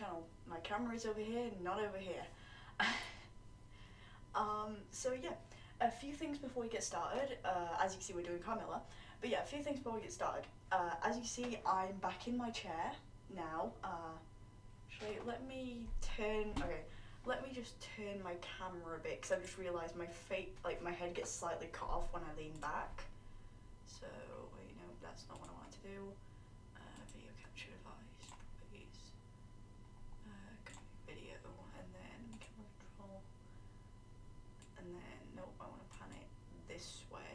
channel. My camera is over here, not over here. So yeah, a few things before we get started. As you can see, we're doing Carmilla. But yeah, a few things before we get started. As you see, I'm back in my chair now. Actually, let me just turn my camera a bit, because I've just realised my head gets slightly cut off when I lean back. So, wait, no, that's not what I want to do. Video capture device, please. Video, and then camera control. And then, nope, I want to pan it this way.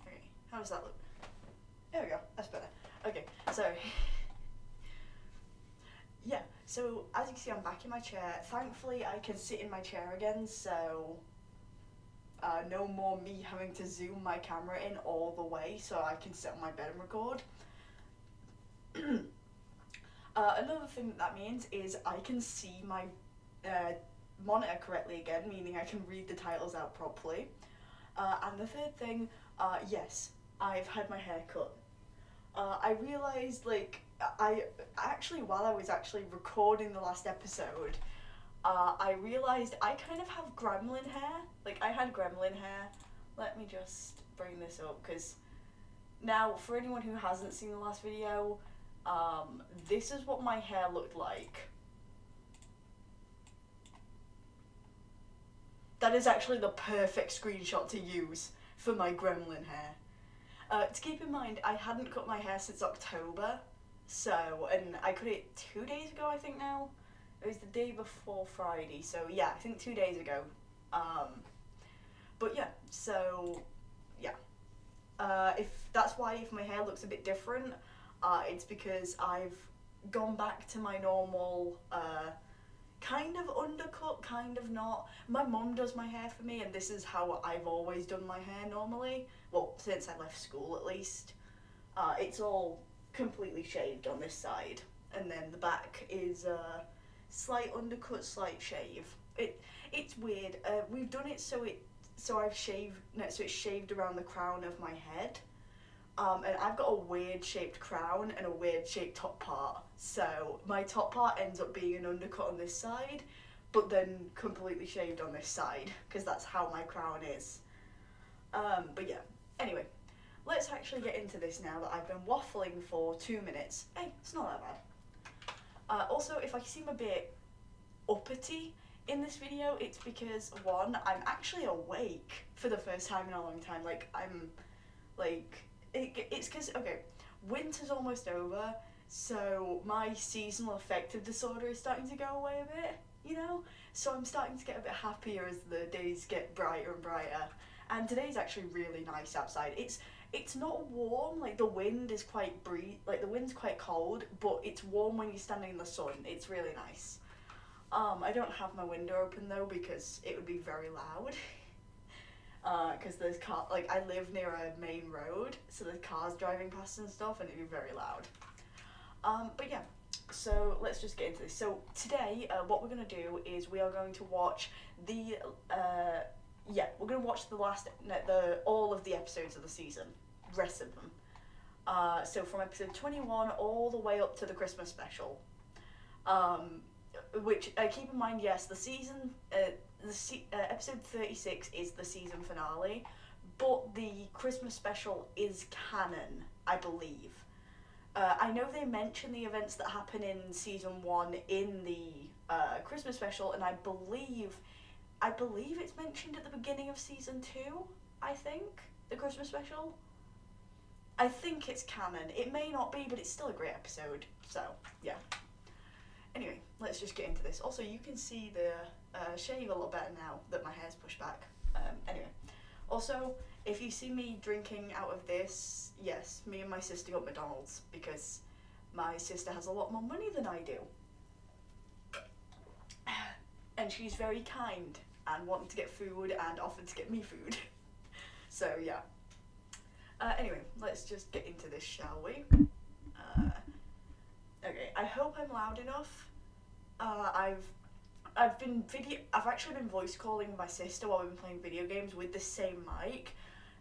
Okay, how does that look? There we go, that's better. Okay, so, yeah, so as you can see, I'm back in my chair. Thankfully, I can sit in my chair again, so no more me having to zoom my camera in all the way so I can sit on my bed and record. Another thing that means is I can see my monitor correctly again, meaning I can read the titles out properly. And the third thing, yes, I've had my hair cut. I realised, while I was actually recording the last episode, I realised I kind of have gremlin hair. Like, I had gremlin hair. Let me just bring this up, because now, for anyone who hasn't seen the last video, this is what my hair looked like. That is actually the perfect screenshot to use for my gremlin hair. To keep in mind, I hadn't cut my hair since October, and I cut it 2 days ago, I think now. It was the day before Friday, so yeah, I think 2 days ago. But yeah, so yeah. If my hair looks a bit different, it's because I've gone back to my normal, kind of undercut, kind of not. My mum does my hair for me, and this is how I've always done my hair normally. Well, since I left school at least. It's all completely shaved on this side, and then the back is slight undercut, slight shave. It's weird. We've done it so it's shaved around the crown of my head. And I've got a weird shaped crown and a weird shaped top part. So my top part ends up being an undercut on this side, but then completely shaved on this side, because that's how my crown is. But yeah, anyway, let's actually get into this now that I've been waffling for 2 minutes. Hey, it's not that bad. Also, if I seem a bit uppity in this video, it's because, one, I'm actually awake for the first time in a long time. It's because, okay, winter's almost over, so my seasonal affective disorder is starting to go away a bit, you know? So I'm starting to get a bit happier as the days get brighter and brighter. And today's actually really nice outside. It's not warm, like the wind is the wind's quite cold, but it's warm when you're standing in the sun. It's really nice. I don't have my window open though, because it would be very loud. Because there's I live near a main road, so there's cars driving past and stuff, and it'd be very loud. But yeah, so let's just get into this. So today, what we're gonna do is we are going to watch we're gonna watch all of the episodes of the season, rest of them. So from episode 21 all the way up to the Christmas special. Which, keep in mind, yes, episode 36 is the season finale, but the Christmas special is canon, I believe. I know they mention the events that happen in season 1 in the Christmas special, and I believe it's mentioned at the beginning of season 2, I think, the Christmas special. I think it's canon. It may not be, but it's still a great episode, so, yeah. Anyway, let's just get into this. Also, you can see the shave a lot better now that my hair's pushed back. Anyway, also, if you see me drinking out of this, yes, me and my sister got McDonald's, because my sister has a lot more money than I do. And she's very kind and wanted to get food and offered to get me food. So, yeah. Anyway, let's just get into this, shall we? Okay, I hope I'm loud enough. I've actually been voice calling my sister while we've been playing video games with the same mic,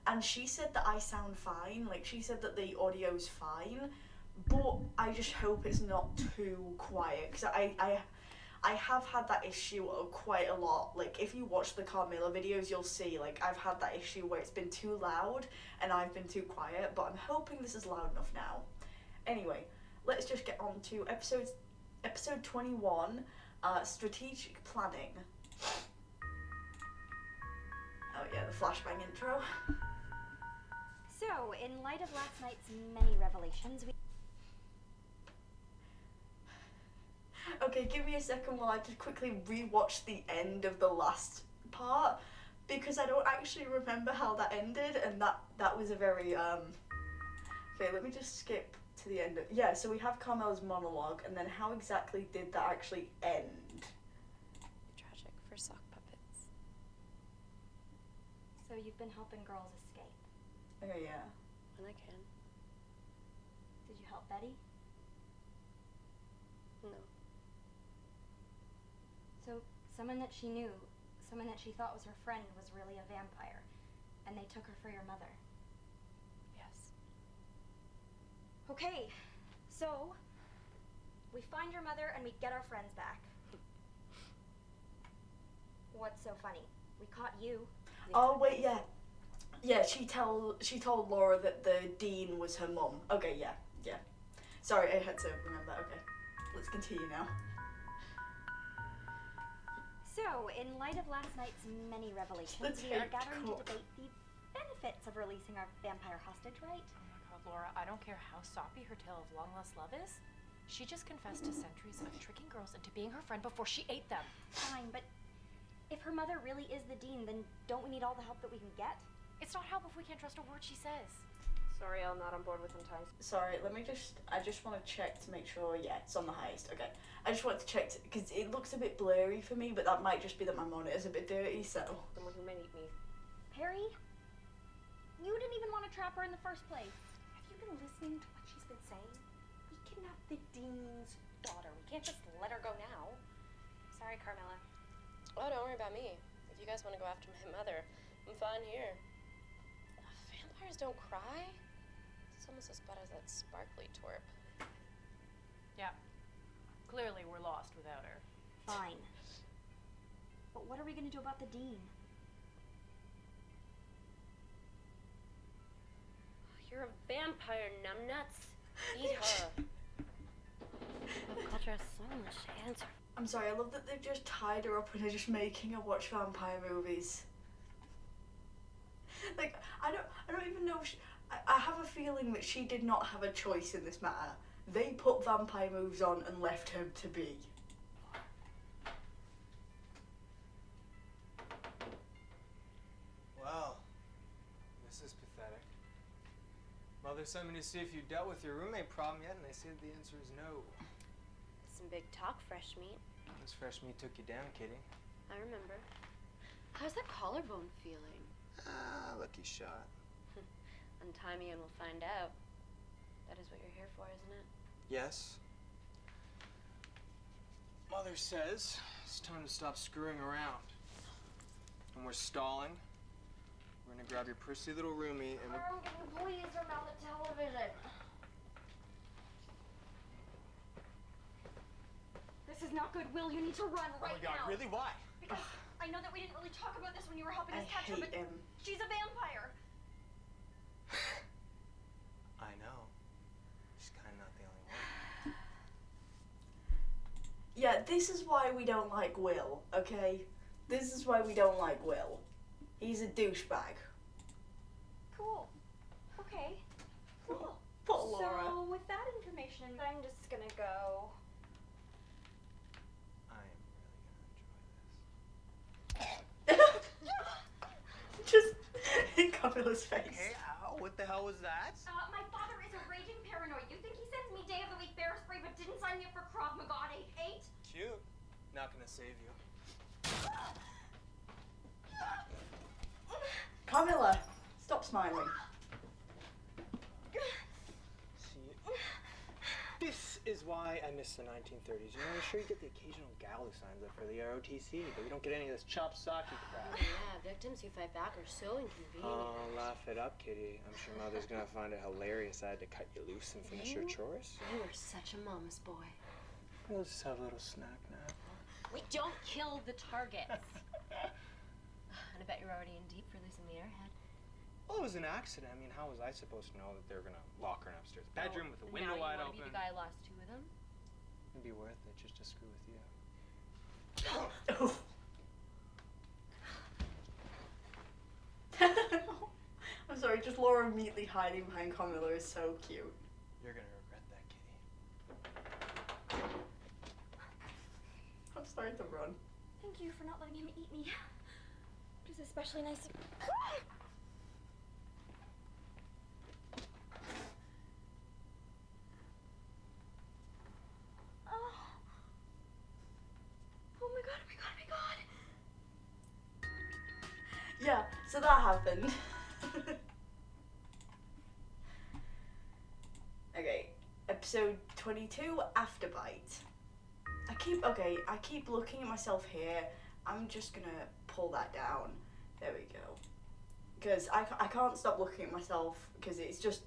and she said that I sound fine. Like, she said that the audio's fine, but I just hope it's not too quiet, because I have had that issue quite a lot. Like, if you watch the Carmilla videos, you'll see, like, I've had that issue where it's been too loud and I've been too quiet, but I'm hoping this is loud enough now. Anyway, let's just get on to episode 21, strategic planning. Oh yeah, the flashbang intro. So, in light of last night's many revelations, we... Okay, give me a second while I just quickly rewatch the end of the last part, because I don't actually remember how that ended, and that was a very Okay, let me just skip to the end of... Yeah, so we have Carmella's monologue, and then how exactly did that actually end? Tragic for sock puppets. So you've been helping girls escape. Okay, yeah. When I can. Did you help Betty? No. So someone that she knew, someone that she thought was her friend, was really a vampire, and they took her for your mother. Yes. Okay, so we find your mother and we get our friends back. What's so funny? We caught you. Oh wait, yeah. Yeah, she told Laura that the dean was her mum. Okay, yeah. Sorry, I had to remember. Okay, let's continue now. So, in light of last night's many revelations, we are gathering to debate the benefits of releasing our vampire hostage, right? Oh my god, Laura, I don't care how soppy her tale of long lost love is. She just confessed to centuries of tricking girls into being her friend before she ate them. Fine, but if her mother really is the dean, then don't we need all the help that we can get? It's not help if we can't trust a word she says. Sorry, I'm not on board with them times. Sorry, I just want to check to make sure, yeah, it's on the highest. Okay, I just want to check, because it looks a bit blurry for me, but that might just be that my monitor's a bit dirty, so. Someone who may eat me. Perry? You didn't even want to trap her in the first place. Have you been listening to what she's been saying? We kidnapped the dean's daughter. We can't just let her go now. Sorry, Carmilla. Oh, don't worry about me. If you guys want to go after my mother, I'm fine here. Vampires don't cry. It's almost as bad as that sparkly twerp. Yeah. Clearly we're lost without her. Fine. But what are we going to do about the dean? You're a vampire, numbnuts. Eat her. Pop culture has so much to answer. I'm sorry, I love that they've just tied her up and are just making her watch vampire movies. Like, I don't even know if I have a feeling that she did not have a choice in this matter. They put vampire moves on and left her to be. Well, this is pathetic. Mother sent me to see if you dealt with your roommate problem yet, and they said the answer is no. Some big talk, fresh meat. This fresh meat took you down, Kitty. I remember. How's that collarbone feeling? Ah, lucky shot. Untie me and we'll find out. That is what you're here for, isn't it? Yes. Mother says it's time to stop screwing around. And we're stalling. We're gonna grab your prissy little roomie and Please turn on the television. This is not good, Will. You need to run right now. Oh my God, really? Why? Because I know that we didn't really talk about this when you were helping us catch her, but him. she's a vampire. I know. She's kinda not the only one. Yeah, this is why we don't like Will, okay? This is why we don't like Will. He's a douchebag. Cool. Okay. Cool. Poor Laura. So, with that information, I'm just gonna go. I am really gonna enjoy this. Just in Camilla's face. Hey, ow, what the hell was that? My father is a raging paranoid. You think he sends me day of the week bear spray but didn't sign me up for Krav Maga at age 8? Cute. Not gonna save you. Carmilla, stop smiling. See, this is why I miss the 1930s. You know, sure you get the occasional gal who signs up for the ROTC, but you don't get any of this chop socky crap. Oh, yeah, victims who fight back are so inconvenient. Oh, laugh it up, Kitty. I'm sure Mother's gonna find it hilarious I had to cut you loose and finish your chores. You are such a mama's boy. We'll just have a little snack now. We don't kill the targets. And I bet you're already in deep for losing the airhead. Well, it was an accident. I mean, how was I supposed to know that they were gonna lock her in upstairs bedroom with the window wide open? Now you want to be the guy who lost 2 of them? It'd be worth it just to screw with you. I'm sorry, just Laura immediately hiding behind Carmilla is so cute. You're gonna regret that, Kitty. I'm sorry to run. Thank you for not letting him eat me. It was especially nice. Yeah, so that happened. Okay, episode 22, Afterbite. I keep looking at myself here. I'm just gonna pull that down. There we go. Because I can't stop looking at myself because it's just,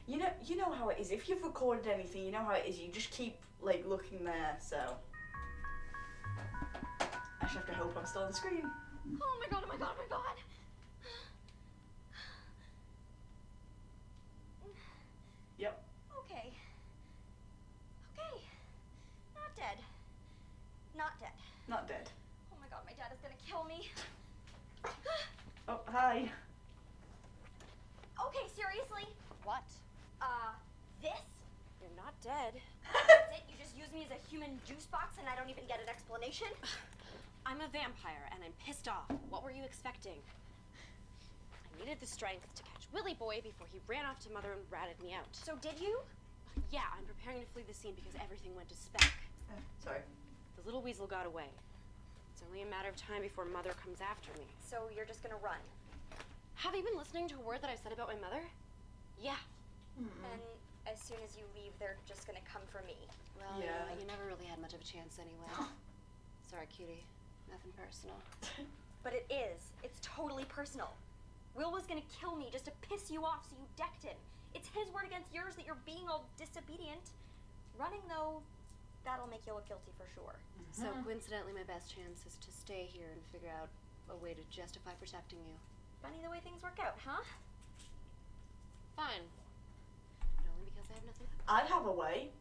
you know how it is. If you've recorded anything, you know how it is. You just keep like looking there. So I just have to hope I'm still on the screen. Oh my god, oh my god, oh my god. Yep. Okay. Not dead. Not dead. Not dead. Oh my god, my dad is gonna kill me. Oh, hi. Okay, seriously? What? This? You're not dead. That's it? You just use me as a human juice box and I don't even get an explanation? I'm a vampire and I'm pissed off. What were you expecting? I needed the strength to catch Willy Boy before he ran off to Mother and ratted me out. So did you? Yeah, I'm preparing to flee the scene because everything went to spec. Sorry. The little weasel got away. It's only a matter of time before Mother comes after me. So you're just gonna run? Have you been listening to a word that I said about my mother? Yeah. And as soon as you leave, they're just gonna come for me. Well, Yeah. you never really had much of a chance anyway. Sorry, cutie. Nothing personal. But it is. It's totally personal. Will was gonna kill me just to piss you off, so you decked him. It's his word against yours that you're being all disobedient. Running, though, that'll make you look guilty for sure. So coincidentally, my best chance is to stay here and figure out a way to justify protecting you. Funny the way things work out, huh? Fine. But only because I have nothing. I have a way.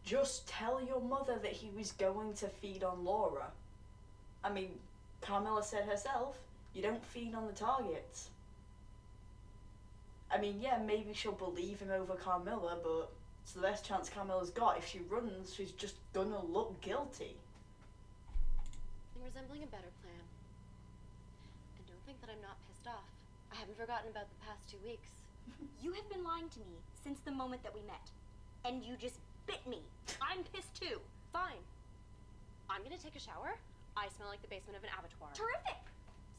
Just tell your mother that he was going to feed on Laura. I mean, Carmilla said herself, you don't feed on the targets. I mean, yeah, maybe she'll believe him over Carmilla, but it's the best chance Carmilla's got. If she runs, she's just gonna look guilty. I'm resembling a better plan. And don't think that I'm not pissed off. I haven't forgotten about the past 2 weeks. You have been lying to me since the moment that we met. And you just bit me. I'm pissed too. Fine. I'm gonna take a shower. I smell like the basement of an abattoir. Terrific!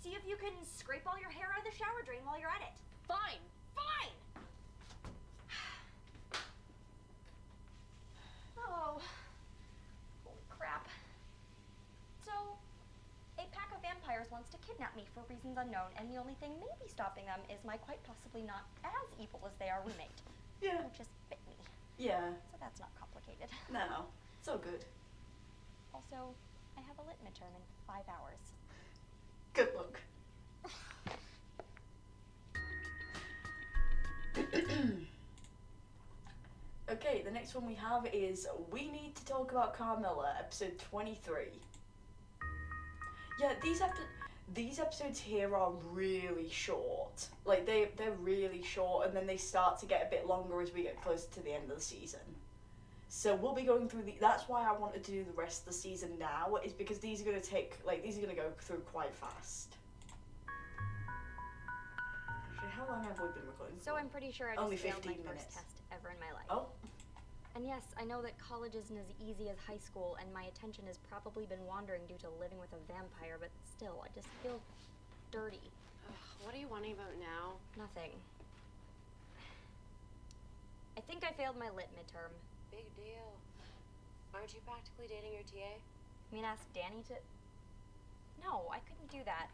See if you can scrape all your hair out of the shower drain while you're at it. Fine. Fine! Oh. Holy crap. So, a pack of vampires wants to kidnap me for reasons unknown, and the only thing maybe stopping them is my quite possibly not as evil as they are roommate. Yeah. Who just bit me. Yeah. So that's not complicated. No, it's all good. Also, I have a lit midterm in 5 hours. Good luck. Okay, the next one we have is We Need to Talk About Carmilla, episode 23. Yeah, these episodes here are really short. Like, they're really short, and then they start to get a bit longer as we get closer to the end of the season. So we'll be going through that's why I wanted to do the rest of the season now, is because these are going to go through quite fast. Actually, how long have we been recording for? So I'm pretty sure I just Only failed my 15 first minutes. test ever in my life. Oh. And yes, I know that college isn't as easy as high school, and my attention has probably been wandering due to living with a vampire, but still, I just feel dirty. Ugh, what are you wanting about now? Nothing. I think I failed my lit midterm. Big deal. Aren't you practically dating your TA? You mean ask Danny to... No, I couldn't do that.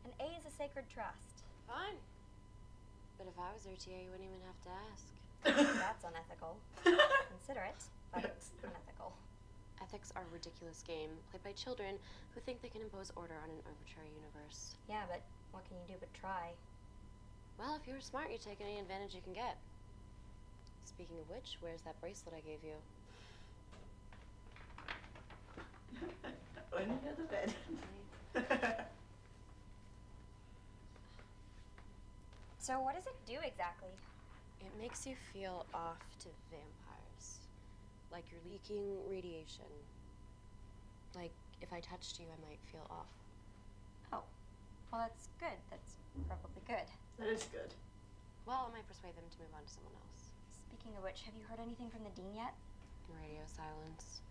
An A is a sacred trust. Fine. But if I was their TA, you wouldn't even have to ask. That's unethical. Considerate, but unethical. Ethics are a ridiculous game played by children who think they can impose order on an arbitrary universe. Yeah, but what can you do but try? Well, if you were smart, you'd take any advantage you can get. Speaking of which, where's that bracelet I gave you? Under the bed. So what does it do exactly? It makes you feel off to vampires. Like you're leaking radiation. Like, if I touched you, I might feel off. Oh, well that's good. That's probably good. That is good. Well, I might persuade them to move on to someone else. Speaking of which, have you heard anything from the dean yet? Radio silence.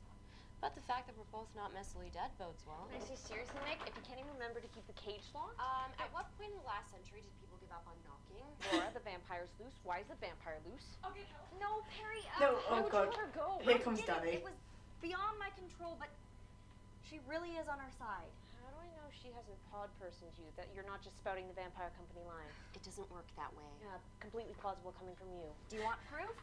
But the fact that we're both not messily dead bodes well. I say seriously, Nick, if you can't even remember to keep the cage locked? At what point in the last century did people give up on knocking? Laura, the vampire's loose. Why is the vampire loose? Okay, no, Perry. No, I oh would god. let her go. Here I comes did Danny. It was beyond my control, but she really is on our side. How do I know she hasn't pod personed you, that you're not just spouting the vampire company line? It doesn't work that way. Yeah, completely plausible coming from you. Do you want proof?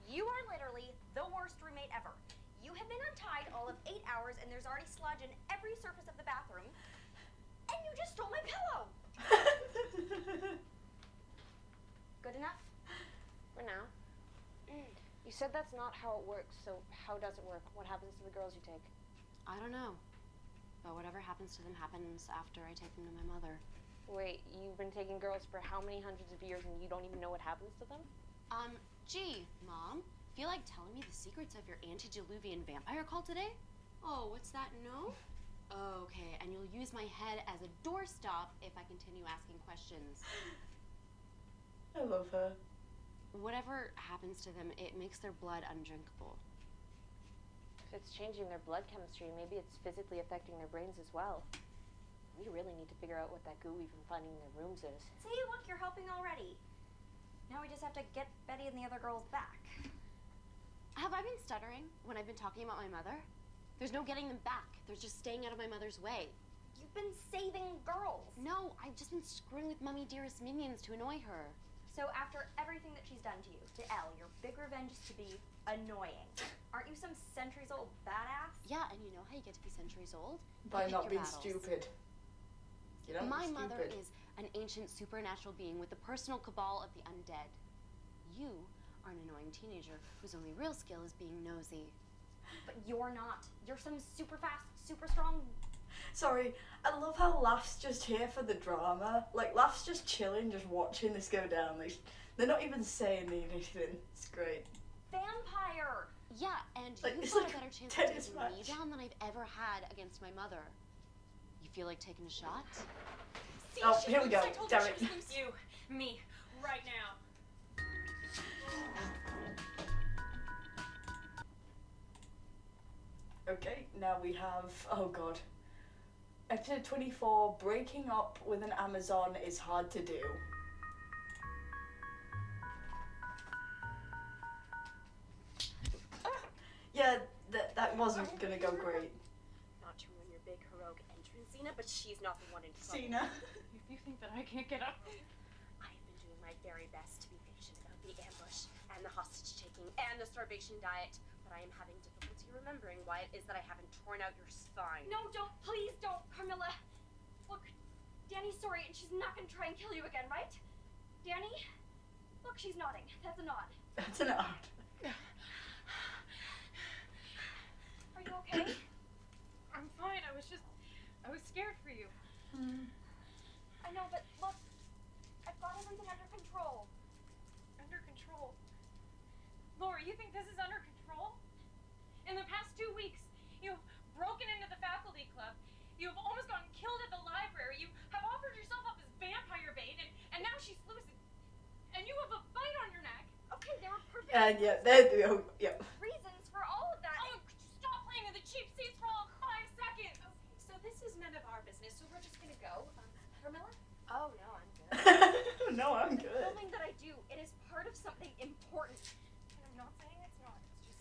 You are literally the worst roommate ever. You have been untied all of 8 hours, and there's already sludge in every surface of the bathroom. And you just stole my pillow. Good enough? For now. You said that's not how it works, so how does it work? What happens to the girls you take? I don't know. But whatever happens to them happens after I take them to my mother. Wait, you've been taking girls for how many hundreds of years and you don't even know what happens to them? Gee, Mom, feel like telling me the secrets of your antediluvian vampire call today? Oh, what's that, no? Okay, and you'll use my head as a doorstop if I continue asking questions. I love her. Whatever happens to them, it makes their blood undrinkable. If it's changing their blood chemistry, maybe it's physically affecting their brains as well. We really need to figure out what that goo we've been finding in their rooms is. See, look, you're helping already. Now we just have to get Betty and the other girls back. Have I been stuttering when I've been talking about my mother? There's no getting them back. They're just staying out of my mother's way. You've been saving girls. No, I've just been screwing with Mummy Dearest minions to annoy her. So after everything that she's done to you, to Elle, your big revenge is to be annoying. Aren't you some centuries-old badass? Yeah, and you know how you get to be centuries old? By You not pick your being battles. stupid. You don't My be mother stupid. is an ancient supernatural being with the personal cabal of the undead. You are an annoying teenager whose only real skill is being nosy. But you're not. You're some super fast, super strong... Sorry, I love how Laugh's just here for the drama. Like, Laugh's just chilling, just watching this go down. Like, they're not even saying anything. It's great. vampire! Yeah, and Like, you've it's got like a better a chance of tennis taking me match. down than I've ever had against my mother. You feel like taking a shot? See, Oh, she's here we loose. go. I told her Damn she it. was loose. You, me, right now. Okay, now we have, oh god. Episode 24, breaking up with an Amazon is hard to do. Yeah, that wasn't gonna go great. Not to ruin your big heroic entrance, Xena, but she's not the one in trouble. Cena. If you think that I can't get up. I've been doing my very best to be patient about the ambush and the hostage taking and the starvation diet, but I am having difficulty remembering why it is that I haven't torn out your spine. No, don't. Please don't, Carmilla. Look, Danny's sorry, and she's not gonna try and kill you again, right? Danny? Look, she's nodding. That's a nod. That's an art. Are you okay? I'm fine. I was scared for you. I know, but look, I've got everything under control. Under control. Laura, you think this is under control? In the past 2 weeks, you've broken into the faculty club. You've almost gotten killed at the library. You have offered yourself up as vampire bait, and now she's loose. And you have a bite on your neck. Okay, there were perfect And yeah, there we go. Yep. reasons for all of that. Oh, could you stop playing in the cheap seats for all of 5 seconds? So this is none of our business, so we're just gonna go. Carmilla? Oh, no, I'm good. No, I'm good. Filming that I do, it is part of something important. And I'm not saying it's not. It's just...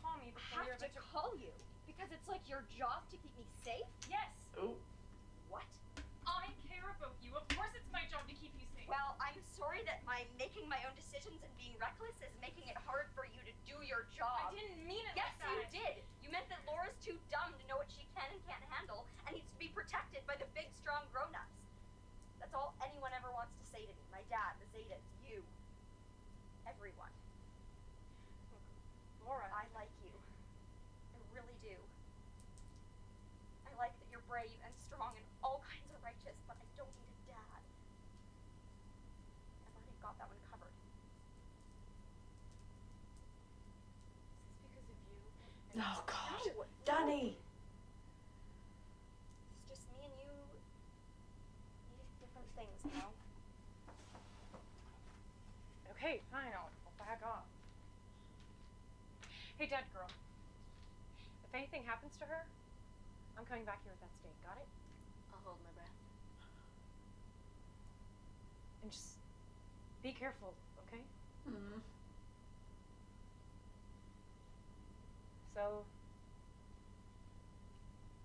call me before you're Have to call you? Because it's like your job to keep me safe? Yes. Oh. What? I care about you. Of course it's my job to keep you safe. Well, I'm sorry that my making my own decisions and being reckless is making it hard for you to do your job. I didn't mean it Yes, like that. you did. You meant that Laura's too dumb to know what she can and can't handle and needs to be protected by the big, strong grown-ups. That's all anyone ever wants to say to me. My dad, the Zetas, you. Everyone. Laura. I like you. I really do. I like that you're brave and strong and all kinds of righteous, but I don't need a dad. I've already got that one covered. Is this because of you? Oh God, No, Danny. It's just me and you need different things, you know? Okay, fine, I'll back off. Hey, dead girl. If anything happens to her, I'm coming back here with that stake, got it? I'll hold my breath. And just be careful, okay? Mm. So,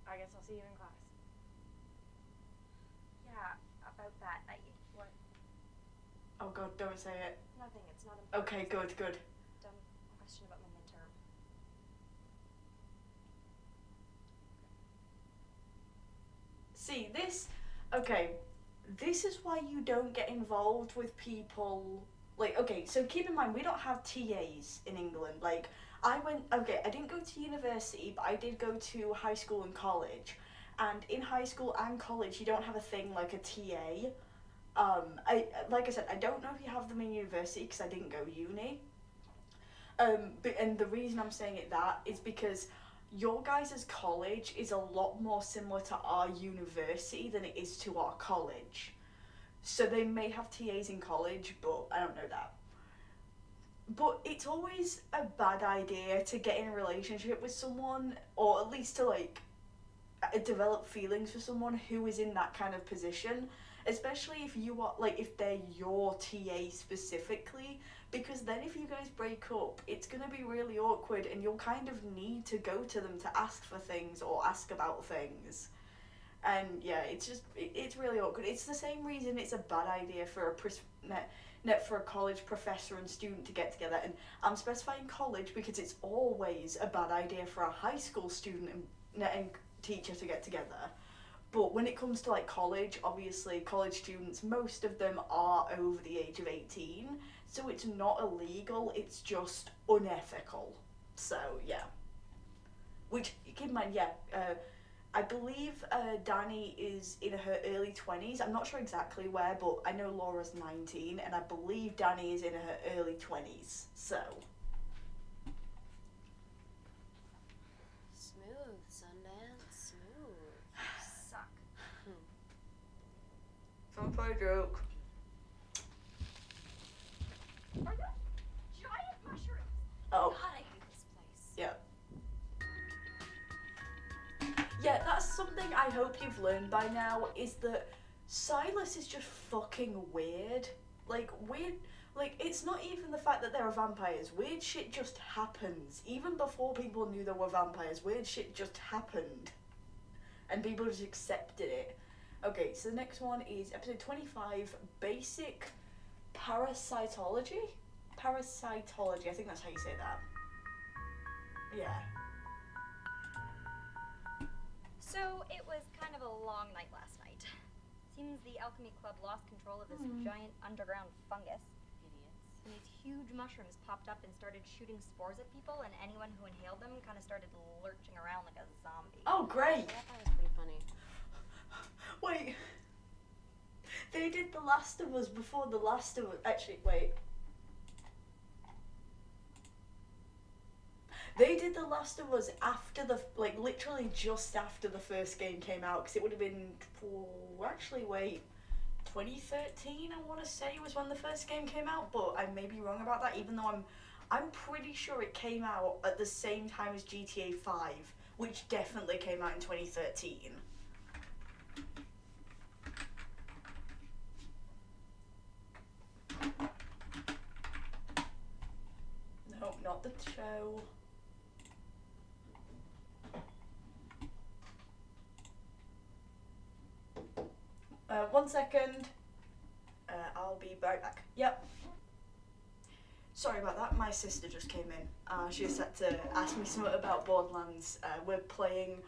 I guess I'll see you in class. Yeah, about that. What? Oh God, don't say it. Nothing, it's not important. Okay, good, good. Dumb question about my midterm. See, this is why you don't get involved with people, like, okay, so keep in mind, we don't have TAs in England, like, I didn't go to university, but I did go to high school and college, and in high school and college, you don't have a thing like a TA. Like I said, I don't know if you have them in university, because I didn't go uni, and the reason I'm saying that is because your guys' college is a lot more similar to our university than it is to our college. So they may have TAs in college, but I don't know that. But it's always a bad idea to get in a relationship with someone, or at least to, like, develop feelings for someone who is in that kind of position, especially if you are, like, if they're your TA specifically, because then if you guys break up, it's gonna be really awkward and you'll kind of need to go to them to ask for things or ask about things. And yeah, it's really awkward. It's the same reason it's a bad idea for for a college professor and student to get together, and I'm specifying college because it's always a bad idea for a high school student and teacher to get together. But when it comes to, like, college, obviously college students, most of them are over the age of 18, so it's not illegal, it's just unethical. So yeah, which, keep in mind, yeah, I believe Danny is in her early 20s. I'm not sure exactly where, but I know Laura's 19, and I believe Danny is in her early 20s, so. Smooth, Sundance, smooth. Suck. Don't play a joke. Are those giant mushrooms? Oh. God, I hate this place. Yeah. Yeah, that's something I hope you've learned by now, is that Silas is just fucking weird. Like, it's not even the fact that there are vampires. Weird shit just happens. Even before people knew there were vampires, weird shit just happened. And people just accepted it. Okay, so the next one is episode 25, Basic Parasitology? Parasitology, I think that's how you say that. Yeah. So, it was kind of a long night last night. Seems the alchemy club lost control of this giant underground fungus. Idiots. And these huge mushrooms popped up and started shooting spores at people, and anyone who inhaled them kind of started lurching around like a zombie. Oh, great! Yeah, that was pretty funny. Wait. They did The Last of Us before The Last of Us. Actually, wait. They did The Last of Us after literally just after the first game came out, because it would have been, 2013, I want to say, was when the first game came out, but I may be wrong about that, even though I'm pretty sure it came out at the same time as GTA 5, which definitely came out in 2013. No, not the show. 1 second. I'll be right back. Yep. Sorry about that. My sister just came in. She was set to ask me something about Borderlands. We're playing.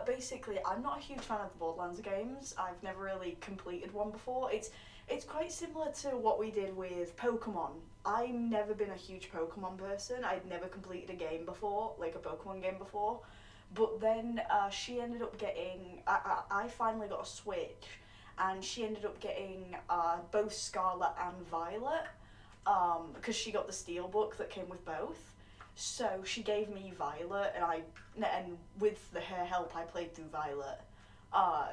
Basically, I'm not a huge fan of the Borderlands games. I've never really completed one before. It's quite similar to what we did with Pokemon. I've never been a huge Pokemon person. I'd never completed a game before, like a Pokemon game before. But then she ended up getting. I finally got a Switch, and she ended up getting both Scarlet and Violet, because she got the Steelbook that came with both. So she gave me Violet, and with her help, I played through Violet.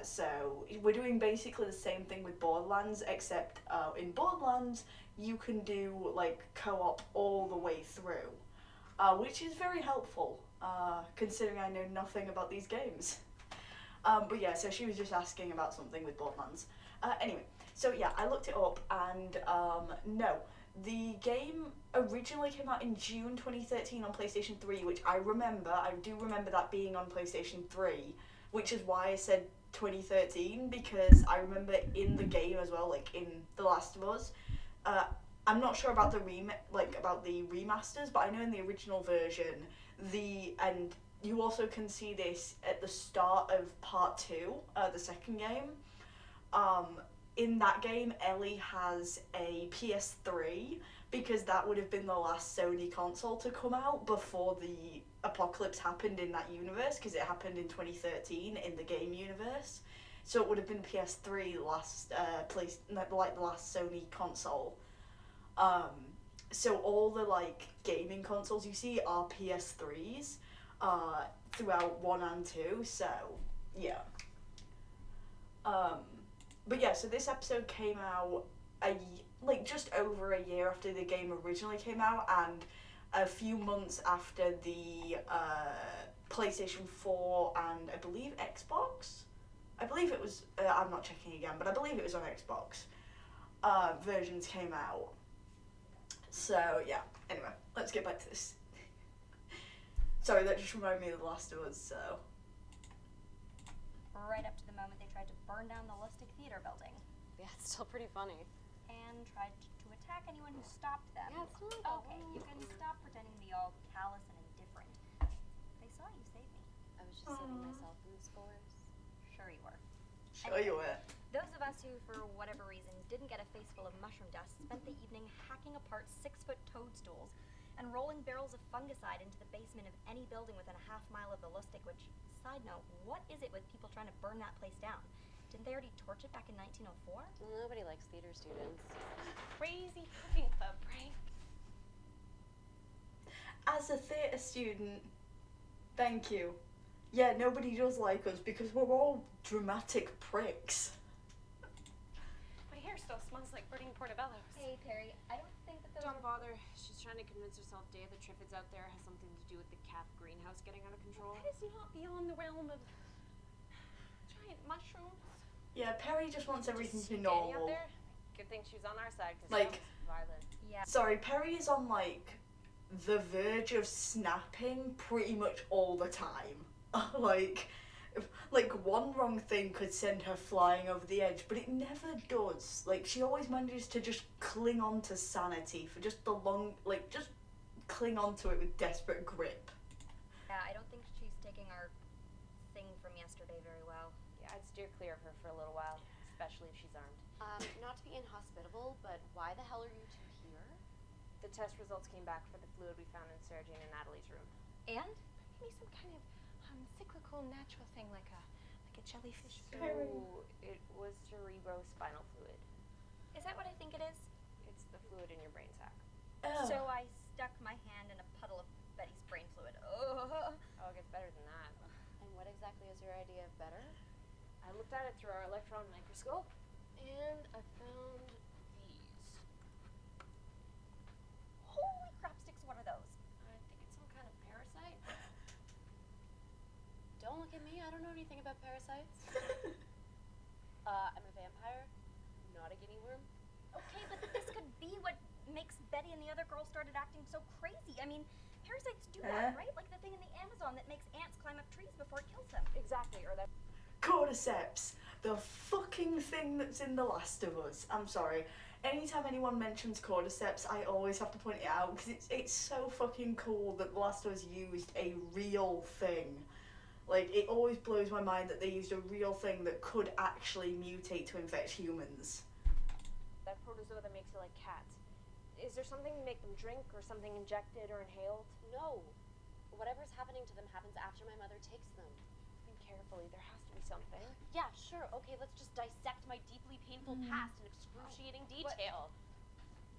So we're doing basically the same thing with Borderlands, except in Borderlands you can do like co-op all the way through, which is very helpful, considering I know nothing about these games. But yeah, so she was just asking about something with Borderlands. Anyway, so yeah, I looked it up, and no. The game originally came out in June 2013 on PlayStation 3, which I do remember that being on PlayStation 3, which is why I said 2013, because I remember in the game as well, like in The Last of Us, I'm not sure about the remasters, but I know in the original version, and you also can see this at the start of Part 2, the second game. In that game, Ellie has a PS3, because that would have been the last Sony console to come out before the apocalypse happened in that universe, because it happened in 2013 in the game universe. So it would have been PS3, the last the last Sony console. So all the like gaming consoles you see are PS3s throughout 1 and 2. So yeah. But yeah, so this episode came out just over a year after the game originally came out, and a few months after the PlayStation 4 and I believe Xbox. I believe it was. I'm not checking again, but I believe it was on Xbox. Versions came out. So yeah. Anyway, let's get back to this. Sorry, that just reminded me of The Last of Us. So. Right up to the moment they tried to burn down the Lustig Theater building. Yeah, it's still pretty funny. And tried to attack anyone who stopped them. Yeah, it's not that Okay, way. you can stop pretending to be all callous and indifferent. They saw you save me. I was just setting myself in the spores. Sure you were. Sure you were. Those of us who, for whatever reason, didn't get a face full of mushroom dust spent the evening hacking apart 6-foot toadstools and rolling barrels of fungicide into the basement of any building within a half-mile of the Lustig, which, side note, what is it with people trying to burn that place down? Didn't they already torch it back in 1904? Nobody likes theater students. Crazy cooking club, right? As a theatre student, thank you. Yeah, nobody does like us because we're all dramatic pricks. My hair still smells like burning portobellos. Hey, Perry, I don't think that those Don't bother. She's trying to convince herself Day of the Triffids out there has something to do with the calf greenhouse getting out of control. That is not beyond the realm of giant mushrooms. Yeah, Perry just wants everything to be Danny out normal. there? Good thing she's on our side because Like- violent. Yeah. Sorry, Perry is on like the verge of snapping pretty much all the time. like one wrong thing could send her flying over the edge, but it never does. Like she always manages to just cling on to sanity for just the just cling on to it with desperate grip. Yeah, I don't think she's taking our thing from yesterday very well. Yeah, I'd steer clear of her for a little while, especially if she's armed. Not to be inhospitable, but why the hell are you two here? The test results came back for the fluid we found in Sarah Jane and Natalie's room. And? Maybe some kind of cyclical natural thing like a jellyfish. So it was cerebrospinal fluid. Is that what I think it is? It's the fluid in your brain sac. Oh. So I stuck my hand in a puddle of Betty's brain fluid. Oh. Oh, it gets better than that. And what exactly is your idea of better? I looked at it through our electron microscope, and I found these. Holy crapsticks, what are those? I think it's some kind of parasite. Don't look at me, I don't know anything about parasites. I'm a vampire, not a guinea worm. Okay, but this could be what makes Betty and the other girl started acting so crazy. I mean, parasites do that, right? Like the thing in the Amazon that makes ants climb up trees before it kills them. Exactly, or that Cordyceps, the fucking thing that's in The Last of Us. I'm sorry. Anytime anyone mentions cordyceps, I always have to point it out because it's so fucking cool that The Last of Us used a real thing. Like, it always blows my mind that they used a real thing that could actually mutate to infect humans. That protozoa that makes it like cats. Is there something to make them drink or something injected or inhaled? No. Whatever's happening to them happens after my mother takes them. Think carefully, there has to be something. Yeah, sure. Okay, let's just dissect my deeply painful past in excruciating detail.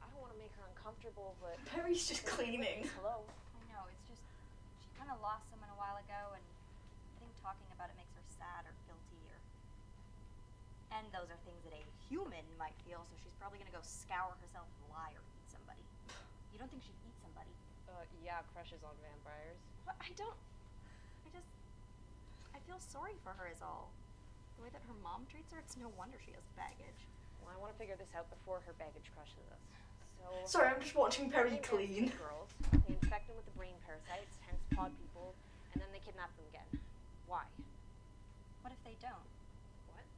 I don't want to make her uncomfortable, but... Perry's just cleaning. Hello? I know, it's just, she kind of lost someone a while ago, and I think talking about it makes her sad or guilty, or... And those are things that a human might feel, so she's probably gonna go scour herself and lie or eat somebody. You don't think she'd eat somebody? Yeah, crushes on vampires. What? I feel sorry for her is all. The way that her mom treats her, it's no wonder she has baggage. Well, I want to figure this out before her baggage crushes us. So... Sorry, I'm just watching Perry I think clean. there's two girls. They infect them with the brain parasites, hence pod people, and then they kidnap them again. Why? What if they don't? What?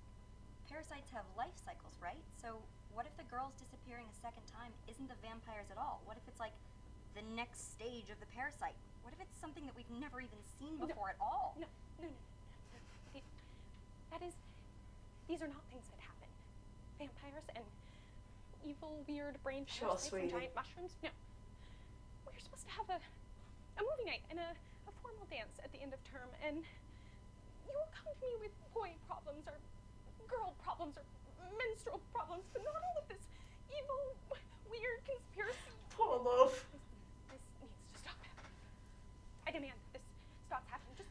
Parasites have life cycles, right? So what if the girl's disappearing a second time isn't the vampires at all? What if it's like the next stage of the parasite? What if it's something that we've never even seen before at all? No. These are not things that happen. Vampires and evil, weird brain parasites and giant mushrooms. No. We're supposed to have a movie night and a formal dance at the end of term, and you will come to me with boy problems or girl problems or menstrual problems, but not all of this evil, weird conspiracy. Poor love. This needs to stop. I demand this stops happening. Just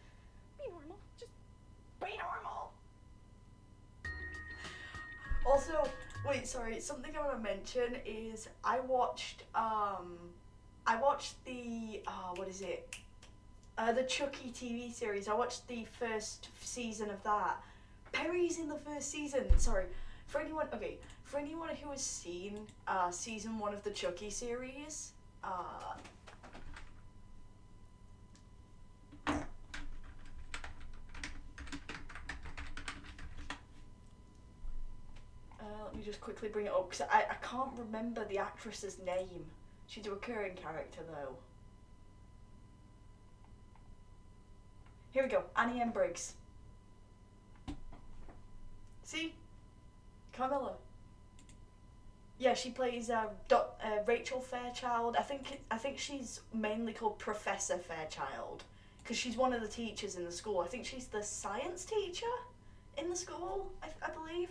be normal. Just be normal. Also, wait, sorry, something I want to mention is I watched the, what is it? The Chucky TV series. I watched the first season of that. Perry's in the first season. Sorry. For anyone who has seen season 1 of the Chucky series, let me just quickly bring it up because I can't remember the actress's name. She's a recurring character though. Here we go, Annie M. Briggs. See? Carmilla. Yeah, she plays Rachel Fairchild. I think she's mainly called Professor Fairchild because she's one of the teachers in the school. I think she's the science teacher in the school, I believe.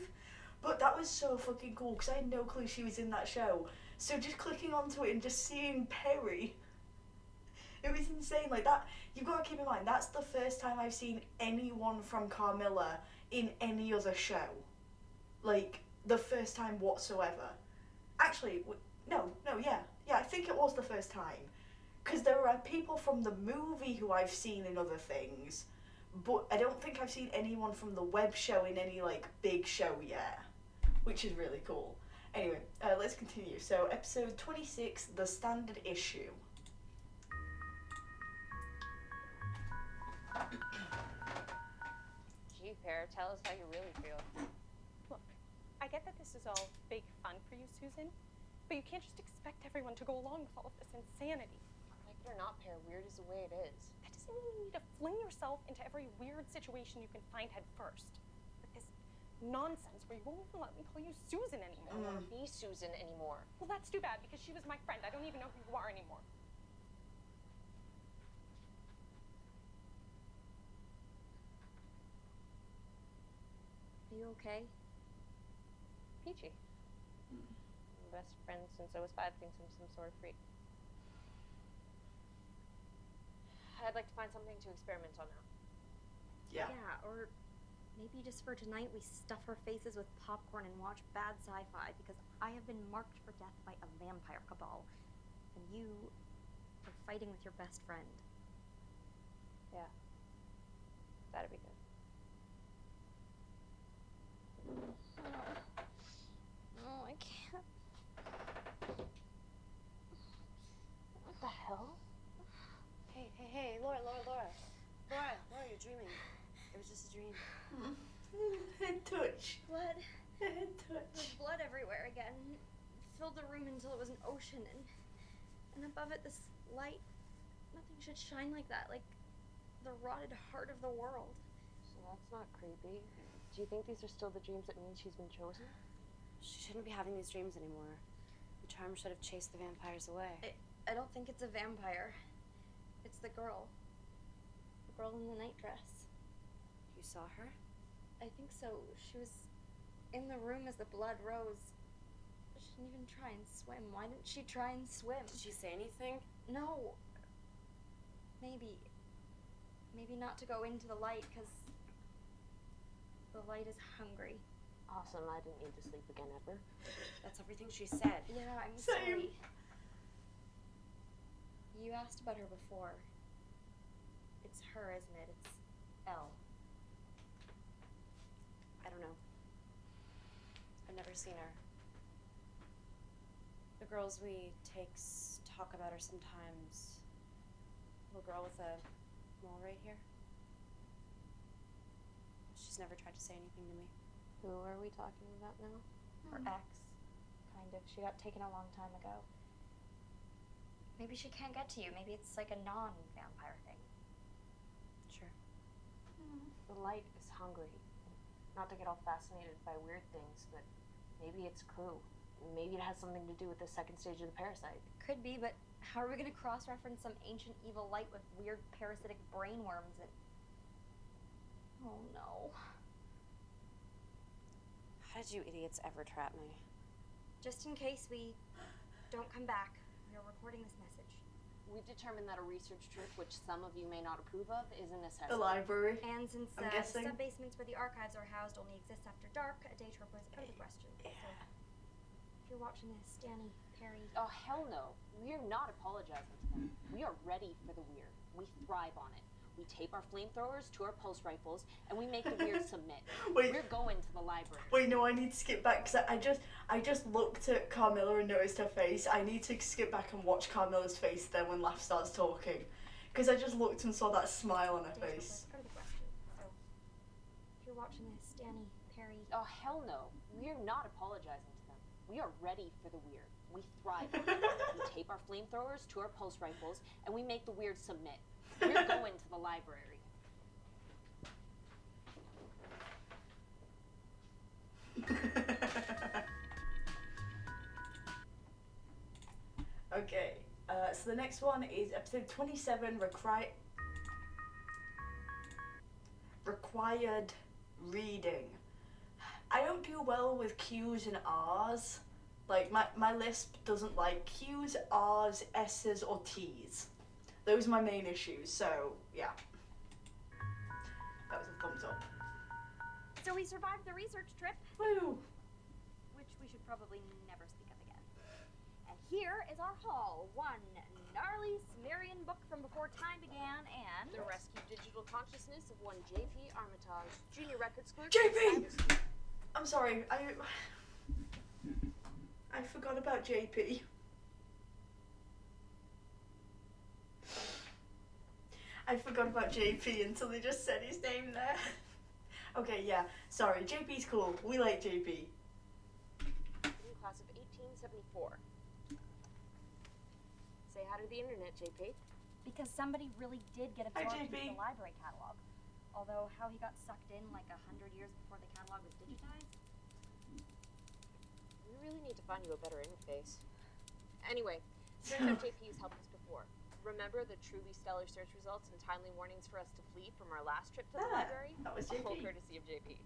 But that was so fucking cool because I had no clue she was in that show. So just clicking onto it and just seeing Perry, it was insane. Like that, you've got to keep in mind, that's the first time I've seen anyone from Carmilla in any other show. Like, the first time whatsoever. Actually, yeah, I think it was the first time. Because there are people from the movie who I've seen in other things, but I don't think I've seen anyone from the web show in any, like, big show yet, which is really cool. Anyway, let's continue. So, episode 26, The Standard Issue. Gee, Pear, tell us how you really feel. Look, I get that this is all big fun for you, Susan, but you can't just expect everyone to go along with all of this insanity. Like it or not, Pear, weird is the way it is. That doesn't mean you need to fling yourself into every weird situation you can find head first. With this nonsense where you won't even let me call you Susan anymore. I don't want to be Susan anymore. Well, that's too bad because she was my friend. I don't even know who you are anymore. Are you okay? Peachy. Best friend since I was 5 thinks I'm some sort of freak. I'd like to find something to experiment on now. Yeah. Yeah, or maybe just for tonight we stuff our faces with popcorn and watch bad sci-fi because I have been marked for death by a vampire cabal, and you are fighting with your best friend. Yeah. That'd be good. Oh, I can't. What the hell? Hey, Laura, you're dreaming. It was just a dream. There's blood everywhere again. It filled the room until it was an ocean, and above it this light. Nothing should shine like that, like the rotted heart of the world. So that's not creepy. Do you think these are still the dreams that mean she's been chosen? She shouldn't be having these dreams anymore. The charm should have chased the vampires away. I don't think it's a vampire. It's the girl. The girl in the night dress. You saw her? I think so. She was in the room as the blood rose. She didn't even try and swim. Why didn't she try and swim? Did she say anything? No. Maybe not to go into the light, because the light is hungry. Awesome, I didn't need to sleep again ever. That's everything she said. Yeah, I'm Same. sorry. You asked about her before. It's her, isn't it? It's Elle. I don't know. I've never seen her. The girls we takes talk about her sometimes. Little girl with a mole right here. She's never tried to say anything to me. Who are we talking about now? Her ex. Kind of. She got taken a long time ago. Maybe she can't get to you. Maybe it's like a non-vampire thing. Sure. The light is hungry. Not to get all fascinated by weird things, but maybe it's clue. Maybe it has something to do with the second stage of the parasite. Could be, but how are we going to cross-reference some ancient evil light with weird parasitic brainworms and... Oh no. How did you idiots ever trap me? Just in case we don't come back, we are recording this message. We've determined that a research trip, which some of you may not approve of, is a necessity. The library. And since I'm guessing. sub-basements where the archives are housed only exist after dark, a day trip was out of the question. So, if you're watching this, Danny, Perry... Oh, hell no. We are not apologizing to them. We are ready for the weird. We thrive on it. We tape our flamethrowers to our pulse rifles, and we make the weird submit. Wait. We're going to the library. Wait, no, I need to skip back because I just looked at Carmilla and noticed her face. I need to skip back and watch Carmilla's face then when Laugh starts talking. Because I just looked and saw that smile on her Day face. trip was out of the question. So, if you're watching this, Danny, Perry... Oh, hell no. We are not apologizing to them. We are ready for the weird. We thrive on it. We tape our flamethrowers to our pulse rifles, and we make the weird submit. We're going to the library. Okay, so the next one is episode 27, required reading. I don't do well with Q's and R's. Like, my Lisp doesn't like Q's, R's, S's, or T's. Those are my main issues, so, yeah. That was a thumbs up. So we survived the research trip, Woo! which we should probably never speak of again. And here is our haul. One gnarly Sumerian book from before time began, and... The rescued digital consciousness of one J.P. Armitage, junior records clerk. JP! I'm sorry, I forgot about JP. I forgot about JP until they just said his name there. Okay, yeah, sorry, JP's cool. We like JP. In class of 1874. Say hi to the internet, JP. Because somebody really did get Hi, absorbed into JP. the library catalog. Although how he got sucked in like 100 years before the catalog was digitized. We really need to find you a better interface. Anyway, turns out JP's helped us before. Remember the truly stellar search results and timely warnings for us to flee from our last trip to the library? That was All JP. courtesy of JP.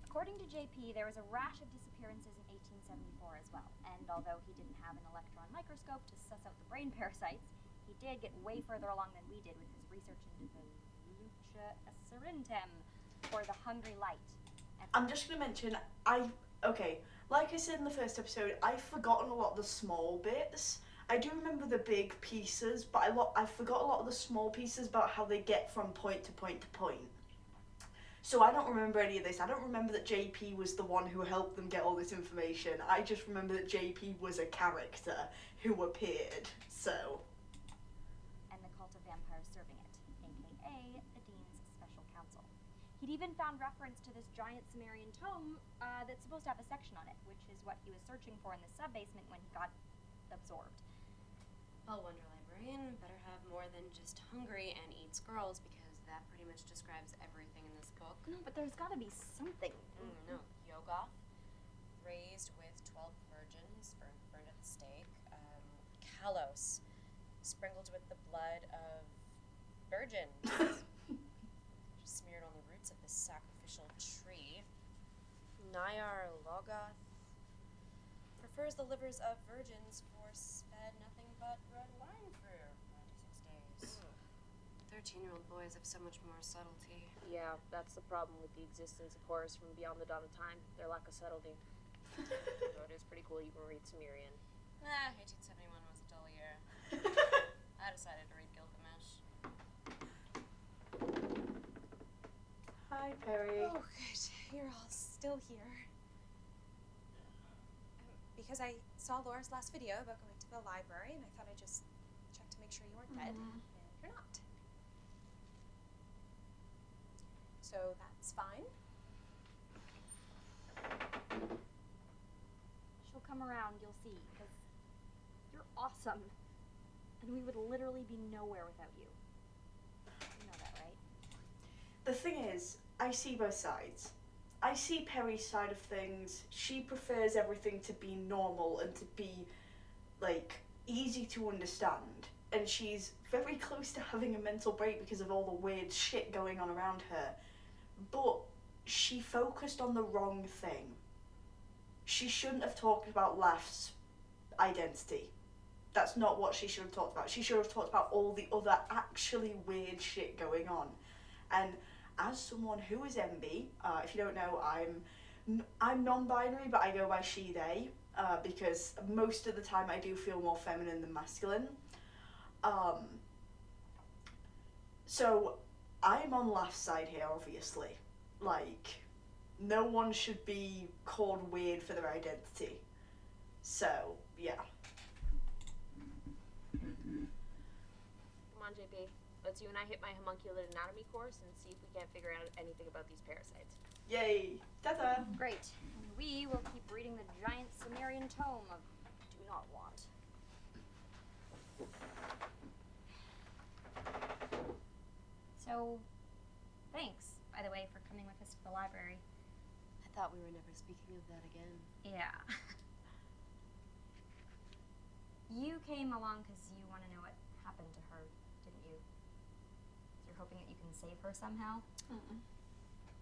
According to JP, there was a rash of disappearances in 1874 as well. And although he didn't have an electron microscope to suss out the brain parasites, he did get way further along than we did with his research into the lucha acerintem, or the hungry light. And I'm just gonna mention, okay, like I said in the first episode, I've forgotten a lot of the small bits. I do remember the big pieces, but I forgot a lot of the small pieces about how they get from point to point to point. So I don't remember any of this. I don't remember that JP was the one who helped them get all this information. I just remember that JP was a character who appeared, so... and the cult of vampires serving it, aka the Dean's Special Counsel. He'd even found reference to this giant Sumerian tome that's supposed to have a section on it, which is what he was searching for in the sub-basement when he got absorbed. Well, Wonder Librarian better have more than just hungry and eats girls, because that pretty much describes everything in this book. No, but there's gotta be something. No. Yogoth, raised with 12 virgins, burned at the stake. Kalos, sprinkled with the blood of virgins, smeared on the roots of this sacrificial tree. Nyar Logoth prefers the livers of virgins force-fed nothing but red wine for 96 days. 13-year-old boys have so much more subtlety. Yeah, that's the problem with the existence of horrors from beyond the dawn of time. Their lack of subtlety. So it is pretty cool you can read Sumerian. 1871 was a dull year. I decided to read Gilgamesh. Hi, Perry. Oh, good. You're all still here. Because I saw Laura's last video about going to the library, and I thought I'd just check to make sure you weren't dead. And you're not. So that's fine. She'll come around, you'll see, because you're awesome. And we would literally be nowhere without you. You know that, right? The thing is, I see both sides. I see Perry's side of things. She prefers everything to be normal and to be, like, easy to understand. And she's very close to having a mental break because of all the weird shit going on around her. But she focused on the wrong thing. She shouldn't have talked about Laugh's identity. That's not what she should have talked about. She should have talked about all the other actually weird shit going on. And as someone who is MB, if you don't know, I'm non-binary, but I go by she, they, because most of the time I do feel more feminine than masculine. So I'm on Laugh's side here, obviously. Like, no one should be called weird for their identity. So, yeah. Come on, JP. Let's you and I hit my homunculate anatomy course and see if we can't figure out anything about these parasites. Yay! Ta-ta! Great. And we will keep reading the giant Sumerian tome of Do Not Want. So, thanks, by the way, for coming with us to the library. I thought we were never speaking of that again. Yeah. You came along because you want to know what happened to her, didn't you? You're hoping that you can save her somehow?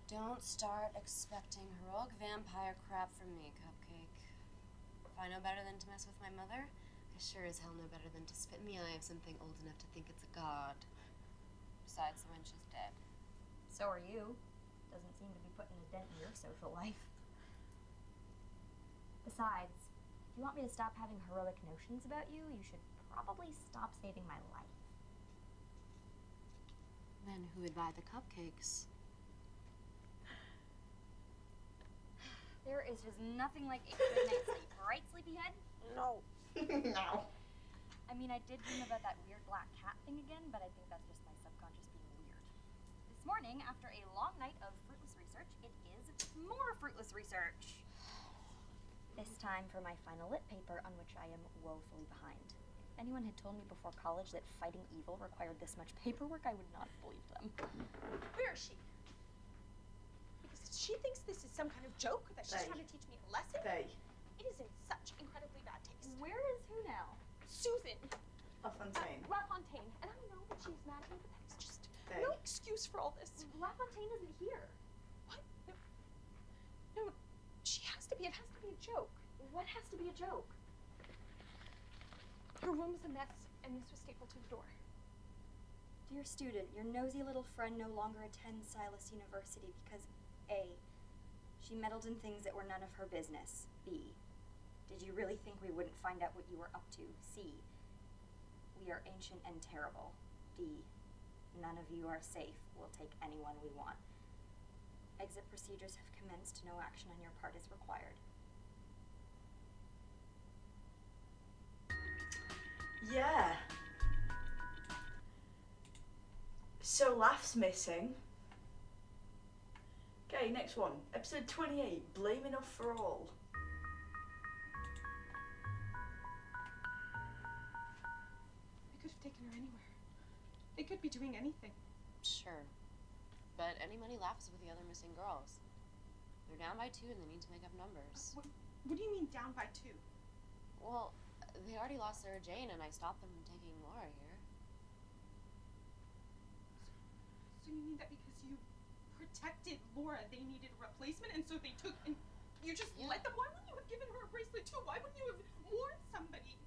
Don't start expecting heroic vampire crap from me, Cupcake. If I know better than to mess with my mother, I sure as hell know better than to spit in the eye of something old enough to think it's a god. Besides, the wench is dead. So are you. Doesn't seem to be putting a dent in your social life. Besides, if you want me to stop having heroic notions about you, you should probably stop saving my life. Then who would buy the cupcakes? There is just nothing like a good night's sleep, right, sleepyhead? No. No. I mean, I did dream about that weird black cat thing again, but I think that's just my subconscious being weird. This morning, after a long night of fruitless research, it is more fruitless research. This time for my final lit paper, on which I am woefully behind. If anyone had told me before college that fighting evil required this much paperwork, I would not have believed them. Where is she? Because she thinks this is some kind of joke, that she's trying to teach me a lesson. They. It is in such incredibly bad taste. Where is who now? Susan. LaFontaine. LaFontaine. And I know that she's mad at me, but that is just They. no excuse for all this. LaFontaine isn't here. What? No, she has to be. It has to be a joke. What has to be a joke? Her room was a mess, and this was stapled to the door. Dear student, your nosy little friend no longer attends Silas University because A, she meddled in things that were none of her business. B, did you really think we wouldn't find out what you were up to? C, we are ancient and terrible. D, none of you are safe. We'll take anyone we want. Exit procedures have commenced. No action on your part is required. Yeah. So Laugh's missing. Okay, next one. Episode 28, Blame Enough for All. They could have taken her anywhere. They could be doing anything. Sure. But any money laughs with the other missing girls. They're down by 2 and they need to make up numbers. What do you mean down by 2? Well, they already lost Sarah Jane and I stopped them from taking Laura here. So you mean that because you protected Laura, they needed a replacement, and so they took, and you just let them? Why wouldn't you have given her a bracelet too? Why wouldn't you have warned somebody?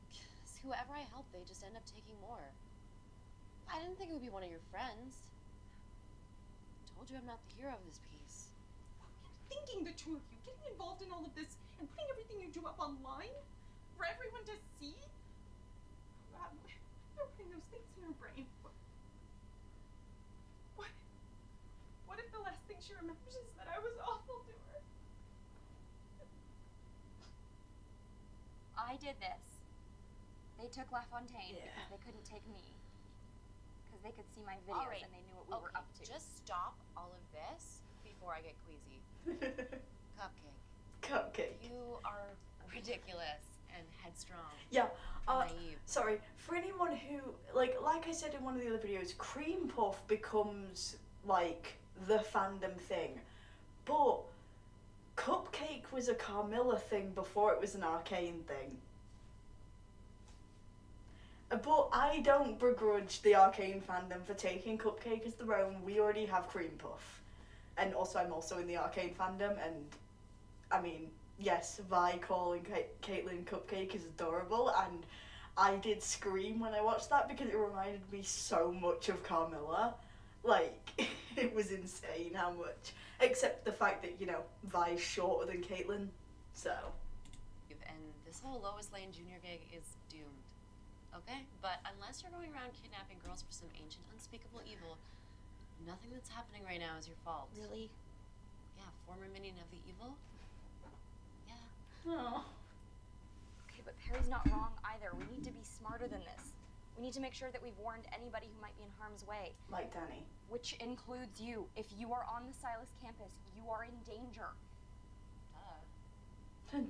Because whoever I helped, they just end up taking more. I didn't think it would be one of your friends. I told you I'm not the hero of this piece. What were you thinking, the two of you? Getting involved in all of this and putting everything you do up online for everyone to see? God, you're putting those things in her brain. What if the last thing she remembers is that I was awful to her? I did this. They took LaFontaine because they couldn't take me. Because they could see my videos All right. and they knew what we were up to. Just stop all of this before I get queasy. Cupcake. Cupcake. You are ridiculous and headstrong. Yeah. And naive. Sorry, for anyone who, like I said in one of the other videos, Cream Puff becomes, like, the fandom thing. But Cupcake was a Carmilla thing before it was an Arcane thing. But I don't begrudge the Arcane fandom for taking Cupcake as their own. We already have Cream Puff. And also, I'm also in the Arcane fandom, and, I mean, yes, Vi calling Caitlyn Cupcake is adorable, and I did scream when I watched that because it reminded me so much of Carmilla. Like, it was insane how much. Except the fact that, you know, Vi's shorter than Caitlyn, so. And this whole Lois Lane Jr. gig is doomed. Okay? But unless you're going around kidnapping girls for some ancient, unspeakable evil, nothing that's happening right now is your fault. Really? Yeah, former minion of the evil? Yeah. Oh. Okay, but Perry's not wrong either. We need to be smarter than this. We need to make sure that we've warned anybody who might be in harm's way. Like Danny. Which includes you. If you are on the Silas campus, you are in danger.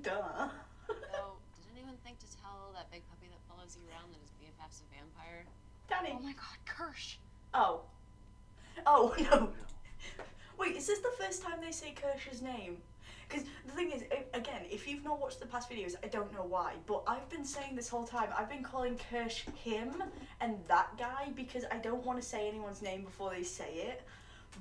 Duh. So, did anyone think to tell that big puppy that follows you around that his BFF's a vampire? Danny. Oh my god, Kirsch! Oh. Oh, no. Wait, is this the first time they say Kirsch's name? Because the thing is, again, if you've not watched the past videos, I don't know why, but I've been saying this whole time, I've been calling Kirsch him and that guy because I don't want to say anyone's name before they say it.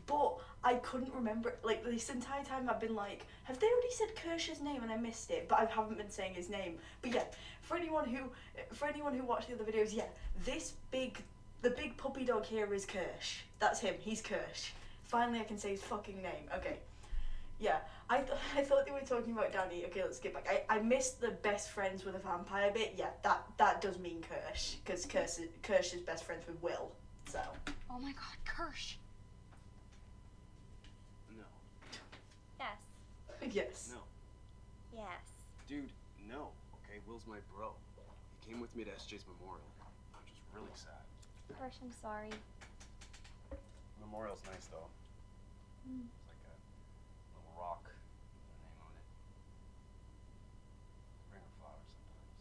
But I couldn't remember, like, this entire time I've been like, have they already said Kirsch's name and I missed it? But I haven't been saying his name. But yeah, for anyone who watched the other videos, yeah, the big puppy dog here is Kirsch. That's him, he's Kirsch. Finally I can say his fucking name. Okay. Yeah, I thought they were talking about Danny. Okay, let's get back. I missed the best friends with a vampire bit. Yeah, that does mean Kirsch, because Kirsch is best friends with Will, so. Oh my god, Kirsch! No. Yes. Yes. No. Yes. Dude, no. Okay, Will's my bro. He came with me to SJ's memorial. I'm just really sad. Kirsch, I'm sorry. Memorial's nice, though. It's like a little rock with her name on it. Bring her flowers sometimes.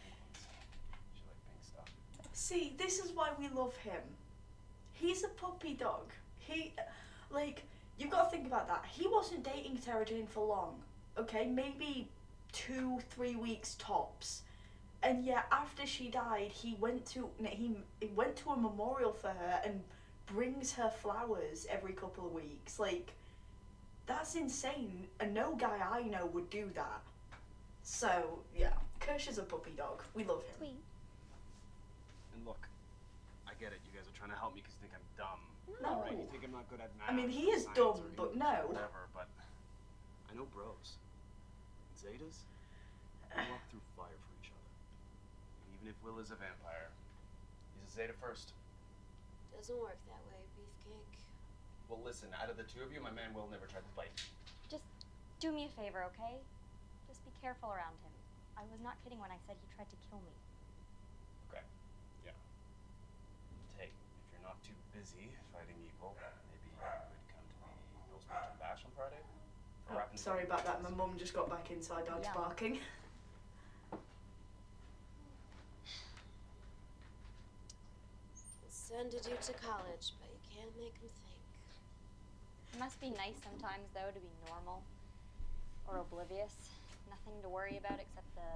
Pink ones. She like pink stuff. See, this is why we love him. He's a puppy dog. You've got to think about that. He wasn't dating Sarah Jane for long, okay? Maybe 2-3 weeks tops. And yeah, after she died, he went to a memorial for her and brings her flowers every couple of weeks. Like, that's insane. And no guy I know would do that. So, yeah, Kirsch is a puppy dog. We love him. Sweet. And look, I get it. You guys are trying to help me because you think I'm dumb. No. Right? You think I'm not good at math. I mean, he is or dumb, science or but English no. or whatever, but I know bros. And Zetas, we walk through fire for each other. And even if Will is a vampire, he's a Zeta first. Doesn't work that way, Beefcake. Well, listen, out of the two of you, my man Will never tried to fight. Just do me a favor, okay? Just be careful around him. I was not kidding when I said he tried to kill me. Okay. Yeah. Hey, if you're not too busy fighting evil, maybe you could Bash on Friday? Or Oh, wrapping sorry together about that. My presents? mum just got back inside. Dog's Yum. barking. Send a dude to college, but you can't make him think. It must be nice sometimes, though, to be normal or oblivious. Nothing to worry about except the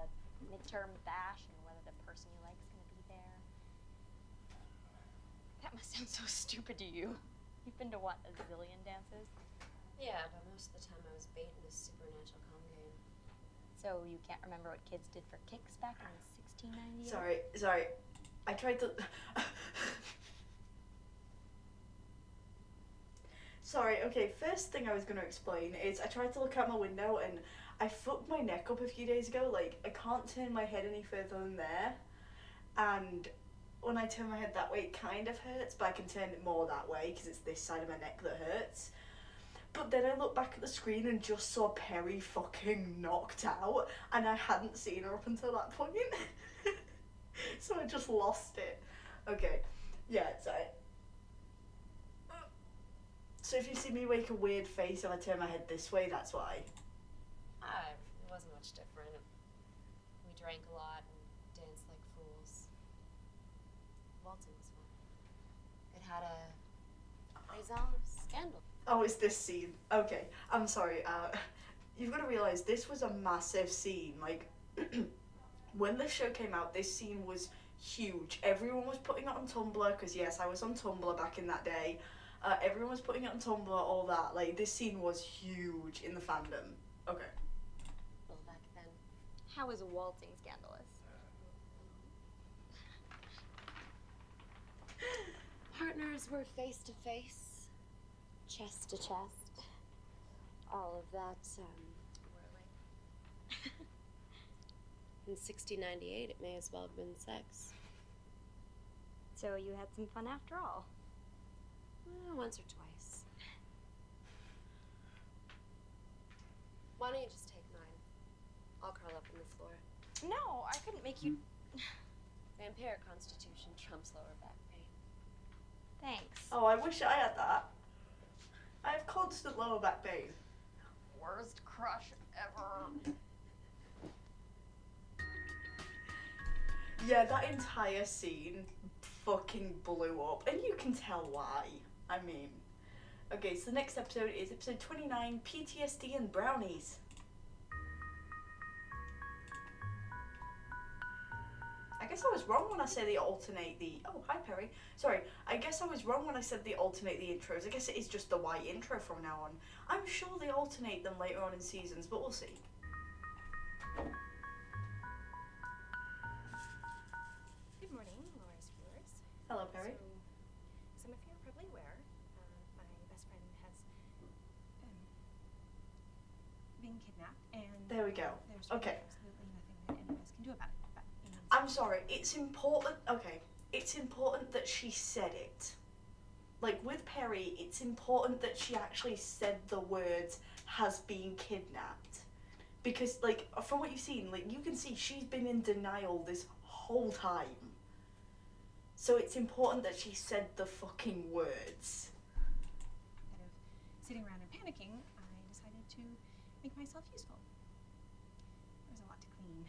midterm bash and whether the person you like is going to be there. That must sound so stupid to you. You've been to, what, a zillion dances? Yeah, but most of the time I was baiting a supernatural cum game. So you can't remember what kids did for kicks back in 1698? Sorry. I tried to... Sorry, okay, first thing I was going to explain is I tried to look out my window and I fucked my neck up a few days ago. Like, I can't turn my head any further than there. And when I turn my head that way, it kind of hurts, but I can turn it more that way because it's this side of my neck that hurts. But then I looked back at the screen and just saw Perry fucking knocked out, and I hadn't seen her up until that point. So I just lost it. Okay, yeah, so if you see me make a weird face if I turn my head this way, that's why. It wasn't much different. We drank a lot and danced like fools. Waltzing was fun. It had a raison scandal. Oh, it's this scene. Okay, I'm sorry. You've got to realize this was a massive scene. Like, when the show came out, this scene was huge. Everyone was putting it on Tumblr, because yes, I was on Tumblr back in that day. Everyone was putting it on Tumblr, all that. Like, this scene was huge in the fandom. Okay. Well, back then. How is waltzing scandalous? Partners were face to face, chest to chest. All of that, whirling. In 1698, it may as well have been sex. So you had some fun after all. Once or twice. Why don't you just take mine? I'll curl up on the floor. No, I couldn't make you... Vampire constitution trumps lower back pain. Thanks. Oh, I wish I had that. I have constant lower back pain. Worst crush ever. Yeah, that entire scene fucking blew up, and you can tell why. I mean, okay, so the next episode is episode 29, PTSD and Brownies. I guess I was wrong when I said they alternate the... Oh, hi, Perry. Sorry, I guess I was wrong when I said they alternate the intros. I guess it is just the white intro from now on. I'm sure they alternate them later on in seasons, but we'll see. Good morning, Laura's viewers. Hello, Perry. So, some of you are probably aware, my best friend has been kidnapped, and There we go. there's Okay. absolutely nothing that any of us can do about it. But I'm sorry, it's important, okay, it's important that she said it. Like, with Perry, it's important that she actually said the words, has been kidnapped. Because, like, from what you've seen, like, you can see she's been in denial this whole time. So it's important that she said the fucking words. instead of sitting around and panicking, I decided to make myself useful. There's a lot to clean.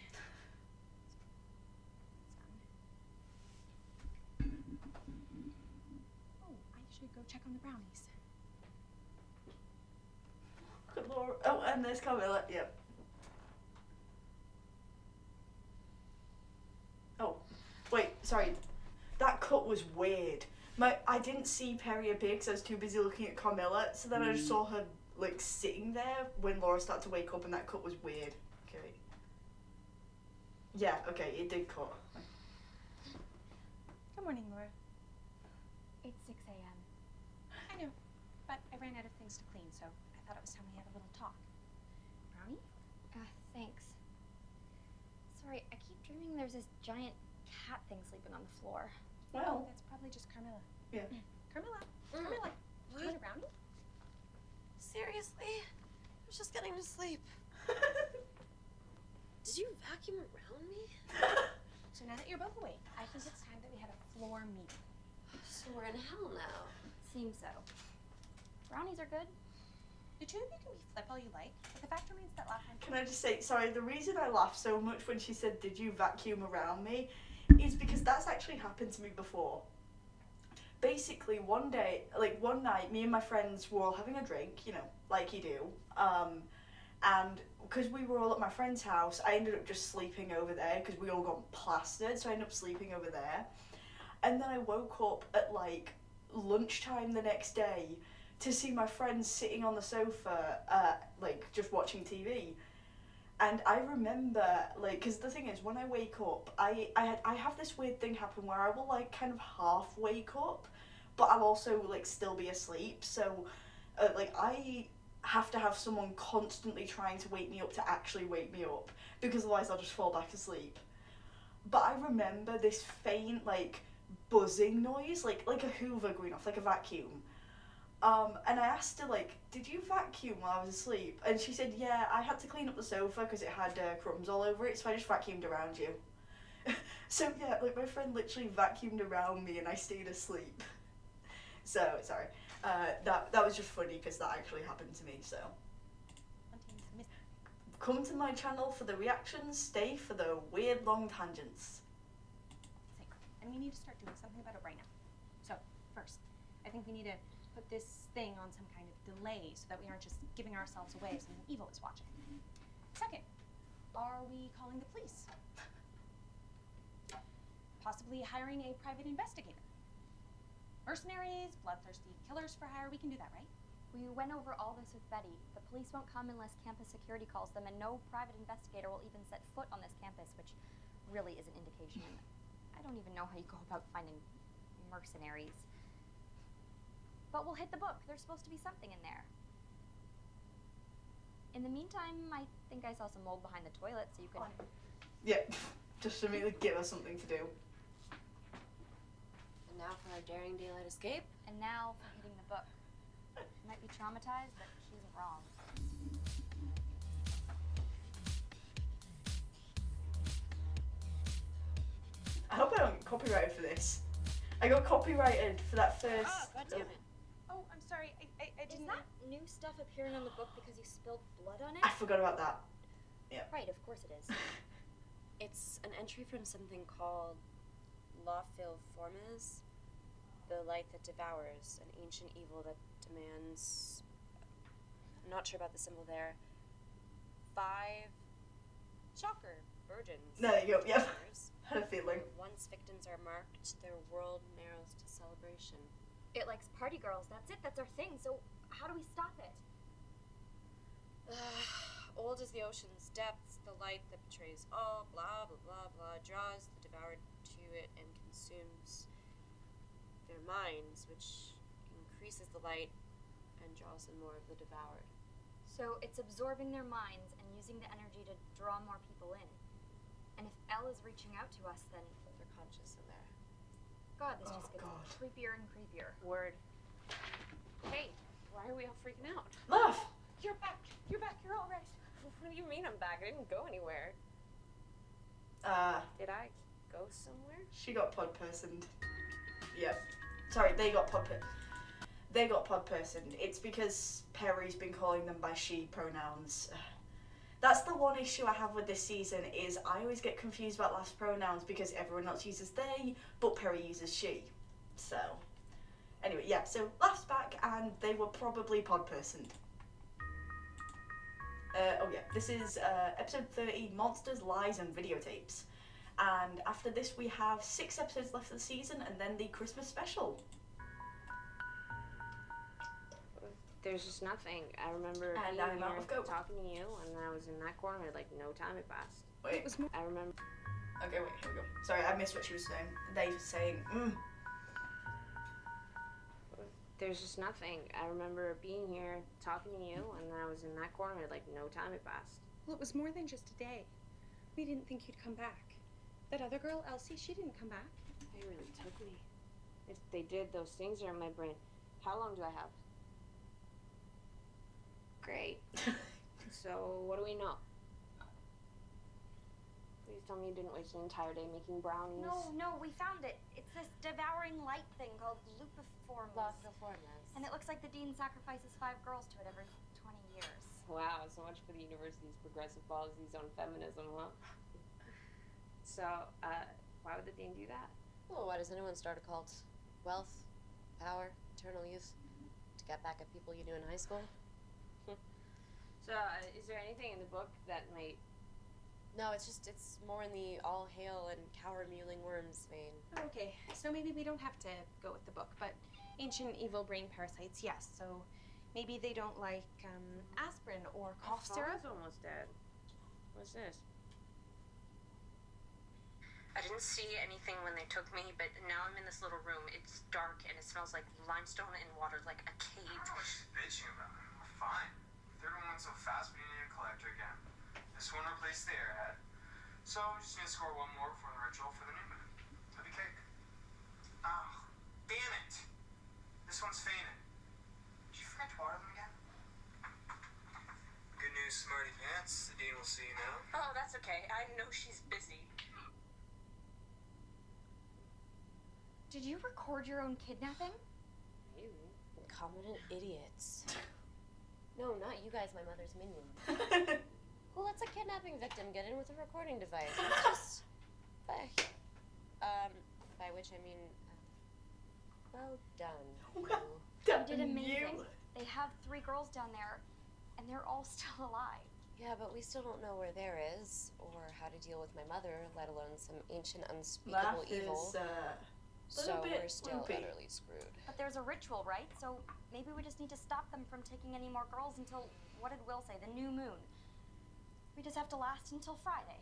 Oh, I should go check on the brownies. Good Lord. Oh, and there's Carmilla, yep. Oh, wait, sorry. That cut was weird. I didn't see Perry appear because I was too busy looking at Carmilla, so then I just saw her, like, sitting there when Laura started to wake up, and that cut was weird. Okay. Yeah, okay, it did cut. Good morning, Laura. It's 6 a.m. I know, but I ran out of things to clean, so I thought it was time we had a little talk. Brownie? Thanks. Sorry, I keep dreaming there's this giant cat thing sleeping on the floor. Oh, that's probably just Carmilla. Yeah. Carmilla, Carmilla, do you want a brownie? Seriously? I was just getting to sleep. Did you vacuum around me? So now that you're both awake, I think it's time that we had a floor meeting. So we're in hell now. Seems so. Brownies are good. The two of you can be flip all you like, but the fact remains that last time. Can I just say, sorry, the reason I laughed so much when she said, "Did you vacuum around me?" is because that's actually happened to me before. Basically, one night, me and my friends were all having a drink, you know, like you do. And because we were all at my friend's house, I ended up just sleeping over there because we all got plastered, so I ended up sleeping over there. And then I woke up at like lunchtime the next day to see my friends sitting on the sofa, like just watching TV. And I remember, like, because the thing is, when I wake up, I have this weird thing happen where I will like kind of half wake up, but I'll also like still be asleep. So, like, I have to have someone constantly trying to wake me up to actually wake me up, because otherwise I'll just fall back asleep. But I remember this faint like buzzing noise, like a Hoover going off, like a vacuum. And I asked her, like, "Did you vacuum while I was asleep?" And she said, "Yeah, I had to clean up the sofa because it had crumbs all over it, so I just vacuumed around you." So yeah, like my friend literally vacuumed around me and I stayed asleep. So, sorry. That was just funny because that actually happened to me, so. Come to my channel for the reactions, stay for the weird long tangents. And we need to start doing something about it right now. So, first, I think we need to put this thing on some kind of delay so that we aren't just giving ourselves away if something evil is watching. Second, are we calling the police? Possibly hiring a private investigator. Mercenaries, bloodthirsty killers for hire, we can do that, right? We went over all this with Betty. The police won't come unless campus security calls them, and no private investigator will even set foot on this campus, which really is an indication. I don't even know how you go about finding mercenaries. But we'll hit the book. There's supposed to be something in there. In the meantime, I think I saw some mold behind the toilet, so you can... Yeah, just to really give us something to do. And now for our daring daylight escape. And now for hitting the book. She might be traumatized, but she isn't wrong. I hope I don't get copyrighted for this. I got copyrighted for that first... Oh, God damn it. Oh, I'm sorry. I didn't... Is that new stuff appearing on the book because you spilled blood on it? I forgot about that. Yeah. Right, of course it is. It's an entry from something called La Formes, the light that devours, an ancient evil that demands... I'm not sure about the symbol there. 5 shocker virgins. There you go, yep. Sisters. Had a feeling. Once victims are marked, their world narrows to celebration. It likes party girls. That's it. That's our thing. So how do we stop it? Old as the ocean's depths, the light that betrays all, blah, blah, blah, blah, draws the devoured to it and consumes their minds, which increases the light and draws in more of the devoured. So it's absorbing their minds and using the energy to draw more people in. And if Elle is reaching out to us, then... They're conscious in there. God, this just gets creepier and creepier. Word. Hey, why are we all freaking out? Laugh! You're back. You're back. You're all right. What do you mean I'm back? I didn't go anywhere. Did I go somewhere? She got pod-personed. Yep. Sorry, they got pod-personed. It's because Perry's been calling them by she pronouns. That's the one issue I have with this season, is I always get confused about last pronouns because everyone else uses they, but Perry uses she. So, anyway, yeah, so laughs back, and they were probably pod-personed. Oh yeah, this is episode 30, Monsters, Lies and Videotapes. And after this we have 6 episodes left of the season, and then the Christmas special. There's just nothing. I remember And being I'm out here of goat. talking to you, and I was in that corner, like no time had passed. Wait. I remember. Okay, wait, here we go. Sorry, I missed what she was saying. They were saying, There's just nothing. I remember being here talking to you, and I was in that corner, like no time had passed. Well, it was more than just a day. We didn't think you'd come back. That other girl, Elsie, she didn't come back. They really took me. If they did, those things are in my brain. How long do I have? Great. So, what do we know? Please tell me you didn't waste an entire day making brownies. No, we found it. It's this devouring light thing called lupiformes. Lupiformes. And it looks like the dean sacrifices 5 girls to it every 20 years. Wow, so much for the university's progressive policies on feminism, huh? So, why would the dean do that? Well, why does anyone start a cult? Wealth, power, eternal youth? To get back at people you knew in high school? So, is there anything in the book that might... No, it's more in the all hail and cower mewling worms vein. Okay, so maybe we don't have to go with the book, but ancient evil brain parasites, yes. So maybe they don't like aspirin or cough syrup. It's almost dead. What's this? I didn't see anything when they took me, but now I'm in this little room. It's dark and it smells like limestone and water, like a cave. I don't know what she's bitching about. We're fine. The third one went so fast we need a collector again. This one replaced the airhead. So we just need to score one more before the ritual for the new moon. For the cake. Oh, damn it! This one's faded. Did you forget to water them again? Good news, smarty pants. The dean will see you now. Oh, that's okay. I know she's busy. Did you record your own kidnapping? Maybe. Incompetent idiots. No, not you guys, my mother's minions. Who lets a kidnapping victim get in with a recording device? It's just... by which I mean... well done. Well You did done, amazing. you. They have 3 girls down there, and they're all still alive. Yeah, but we still don't know where there is, or how to deal with my mother, let alone some ancient unspeakable That evil. is, So bit we're still loopy. utterly screwed. But there's a ritual, right? So maybe we just need to stop them from taking any more girls until, what did Will say, the new moon. We just have to last until Friday.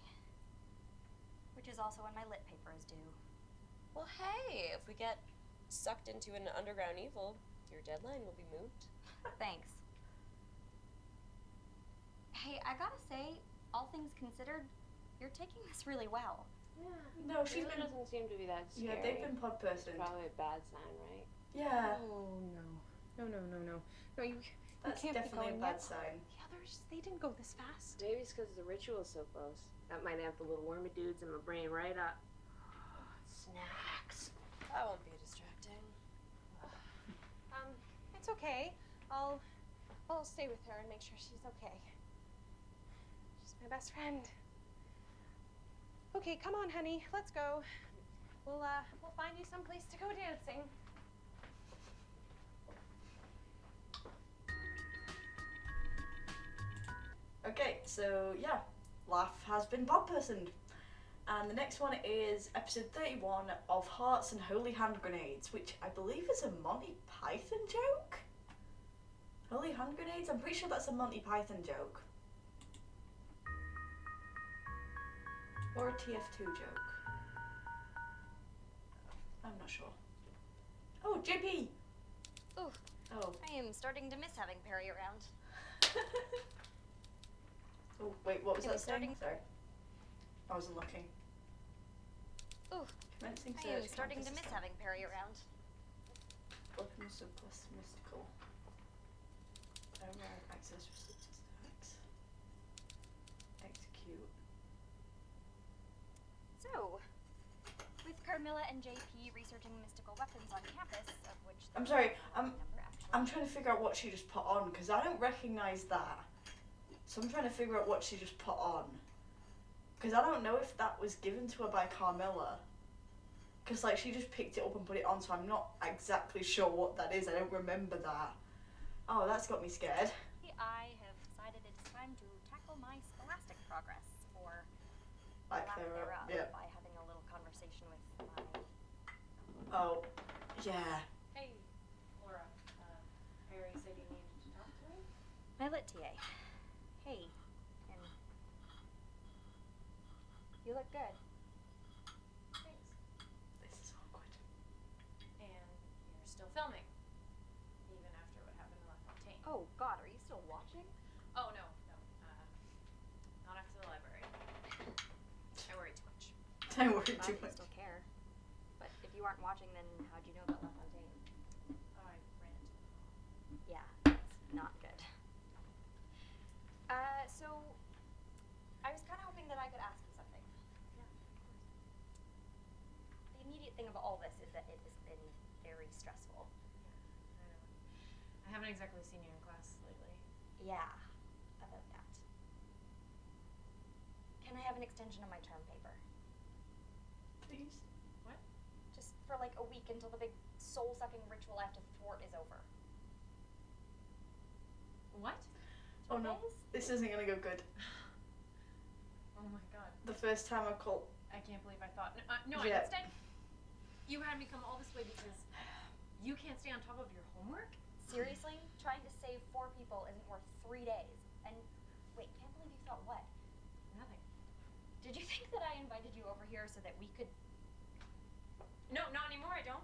Which is also when my lit paper is due. Well, hey, if we get sucked into an underground evil, your deadline will be moved. Thanks. Hey, I gotta say, all things considered, you're taking this really well. Yeah. No, she's Really been... doesn't seem to be that scary. Yeah, they've been pod personed. Probably a bad sign, right? Yeah, Oh, no. No, you that's can't be definitely a going bad yet. sign. The others, they didn't go this fast. Maybe it's because the ritual is so close. That might amp the little wormy dudes in my brain right up. Snacks. That won't be distracting. It's okay. I'll stay with her and make sure she's okay. She's my best friend. Okay, come on, honey. Let's go. We'll find you some place to go dancing. Okay, so yeah, Laugh has been pod personed. And the next one is episode 31 of Hearts and Holy Hand Grenades, which I believe is a Monty Python joke? Holy Hand Grenades? I'm pretty sure that's a Monty Python joke. Or a TF2 joke. I'm not sure. Oh, JP! Ooh, Oh. I am starting to miss having Perry around. Oh, wait, what was It that was saying? starting- Sorry. I wasn't looking. Ooh, Commencing I am search, starting to campus miss attack. having Perry around. Open surplus mystical. Override access restricted stacks. Execute. So, with Carmilla and JP researching mystical weapons on campus, of which I'm sorry, number actually. I'm trying to figure out what she just put on, because I don't recognise that. So I'm trying to figure out what she just put on. Because I don't know if that was given to her by Carmilla. Because, like, she just picked it up and put it on, so I'm not exactly sure what that is. I don't remember that. Oh, that's got me scared. I have decided it's time to tackle my scholastic progress, or Like, lack there thereof, yeah. by having a little conversation with my... Oh, yeah. Hey, Laura. Perry said you needed to talk to me. My lit TA. Hey, and you look good. Thanks. This is awkward. And you're still filming, even after what happened in La Fontaine. Oh God, are you still watching? Oh no. Not after the library. I worry too much. I worry Glad too you much. still care. But if you aren't watching, then how'd you know about La Fontaine? I ran into them. Yeah, that's not good. So I was kind of hoping that I could ask you something. Yeah, The immediate thing of all this is that it has been very stressful. I know. I haven't exactly seen you in class lately. Yeah, about that. Can I have an extension on my term paper? Please. What? Just for like a week until the big soul-sucking ritual I have to thwart is over. What? Oh no, Days? this isn't gonna go good. Oh my god. The first time I called. I can't believe I thought. No, Yeah. instead, you had me come all this way because you can't stay on top of your homework? Seriously? Trying to save 4 people isn't worth 3 days. And wait, can't believe you thought what? Nothing. Did you think that I invited you over here so that we could... No, not anymore, I don't.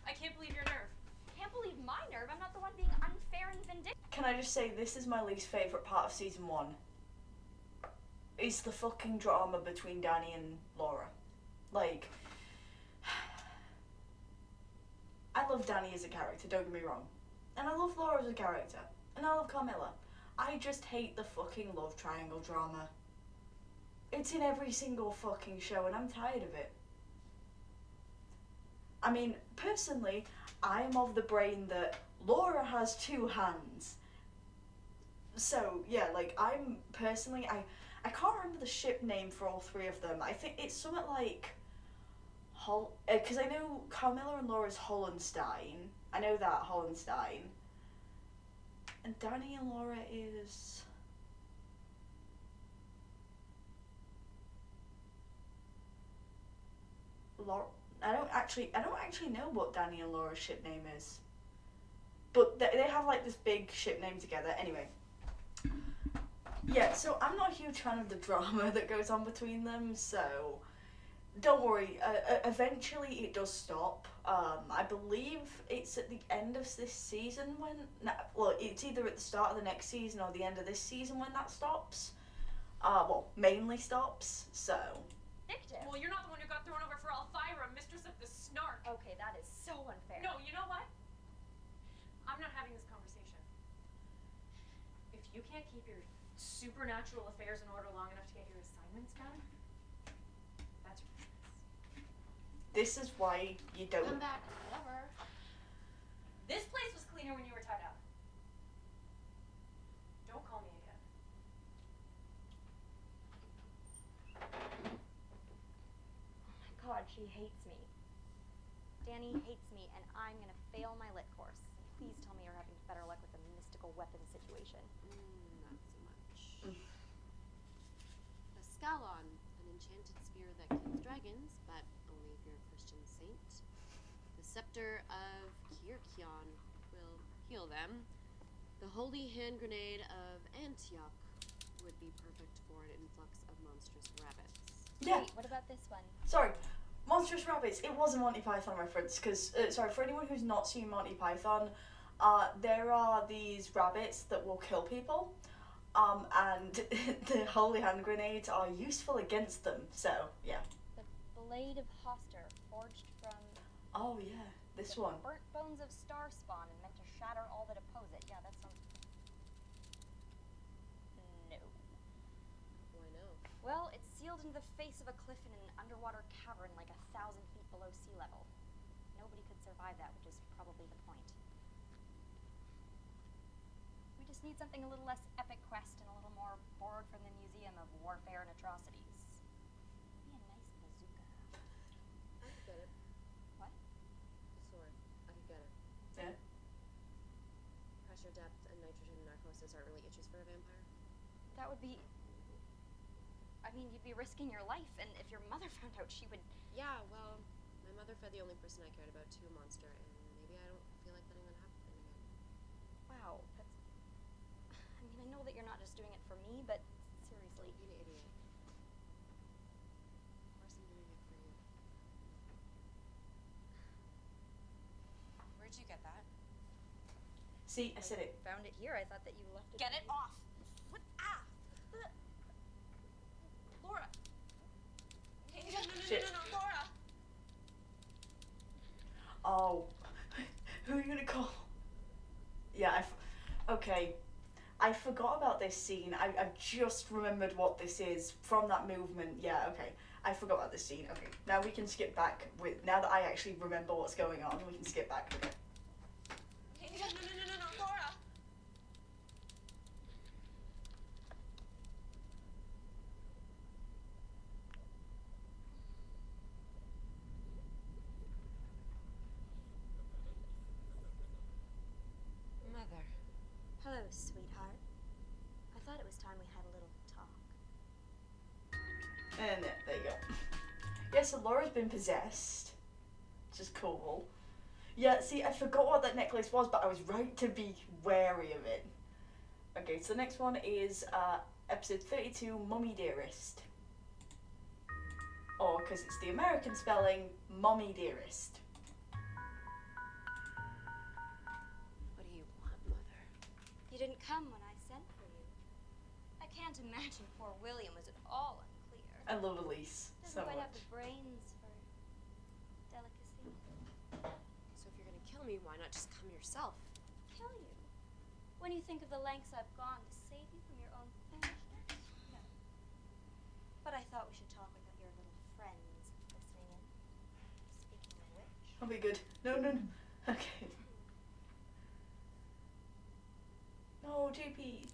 I can't believe your nerve. Can't believe my nerve. I'm not the one being unfair and vindictive. Can I just say, this is my least favourite part of season 1. It's the fucking drama between Danny and Laura. Like, I love Danny as a character, don't get me wrong. And I love Laura as a character. And I love Carmilla. I just hate the fucking love triangle drama. It's in every single fucking show and I'm tired of it. I mean, personally, I am of the brain that Laura has 2 hands. So, yeah, like, I'm personally, I can't remember the ship name for all 3 of them. I think it's something like because I know Carmilla and Laura's Hollenstein. I know that, Hollenstein. And Danny and Laura is... Laura... I don't actually know what Danny and Laura's ship name is. But they have like this big ship name together. Anyway. Yeah, so I'm not a huge fan of the drama that goes on between them, so don't worry. Eventually it does stop. I believe it's at the end of this season when... well, it's either at the start of the next season or the end of this season when that stops. Well, mainly stops, so... Vindictive. Well, you're not the one who got thrown over for Alfira, mistress of the snark. Okay, that is so unfair. No, you know what? I'm not having this conversation. If you can't keep your supernatural affairs in order long enough to get your assignments done, that's your business. This is why you don't... Come back, whatever. This place was cleaner when you were tied up. Don't call me again. God, she hates me. Danny hates me, and I'm gonna fail my lit course. Please tell me you're having better luck with the mystical weapon situation. Not so much. A Scalon, an enchanted spear that kills dragons, but only if you're a Christian saint. The scepter of Kirkion will heal them. The holy hand grenade of Antioch would be perfect for an influx of monstrous rabbits. Yeah. Wait, what about this one? Sorry, Monstrous Rabbits, it was a Monty Python reference, because, sorry, for anyone who's not seen Monty Python, there are these rabbits that will kill people, and the holy hand grenades are useful against them, so, yeah. The Blade of Hoster, forged from... Oh, yeah, this the one. burnt bones of star spawn and meant to shatter all that oppose it. Yeah, that sounds... No. Why no? Well, it's sealed into the face of a cliff in an underwater cavern like 1,000 feet below sea level. Nobody could survive that, which is probably the point. We just need something a little less epic quest and a little more borrowed from the Museum of Warfare and Atrocities. Maybe a nice bazooka. I could get it. What? The sword. I could get it. Yeah. Pressure depth and nitrogen narcosis aren't really issues for a vampire. That would be... I mean, you'd be risking your life, and if your mother found out, she would... Yeah, well, my mother fed the only person I cared about to a monster, and maybe I don't feel like letting that happen again. Wow, that's... I mean, I know that you're not just doing it for me, but seriously. Don't be an idiot. Of course I'm doing it for you. Where'd you get that? See, I said it. Found it here. I thought that you left it... Get it off! What? Ah! Laura! No, Shit. Laura! Oh, who are you gonna call? Yeah, okay. I forgot about this scene. I've just remembered what this is from that movement. Yeah, okay. I forgot about this scene. Okay, now we can skip back with... Now that I actually remember what's going on, we can skip back with it. No, Laura! so Laura's been possessed, which is cool. Yeah, see, I forgot what that necklace was, but I was right to be wary of it. Okay, so the next one is episode 32, Mummy Dearest. Or, because it's the American spelling, Mommy Dearest. What do you want, Mother? You didn't come when I sent for you. I can't imagine poor William was at all unclear. I love Elise so Doesn't quite have much. the brains for delicacy. So if you're gonna kill me, why not just come yourself? Kill you? When you think of the lengths I've gone to save you from your own foolishness? No. But I thought we should talk without your little friends listening in. Speaking of which... I'll be good. No. Okay. No, JP.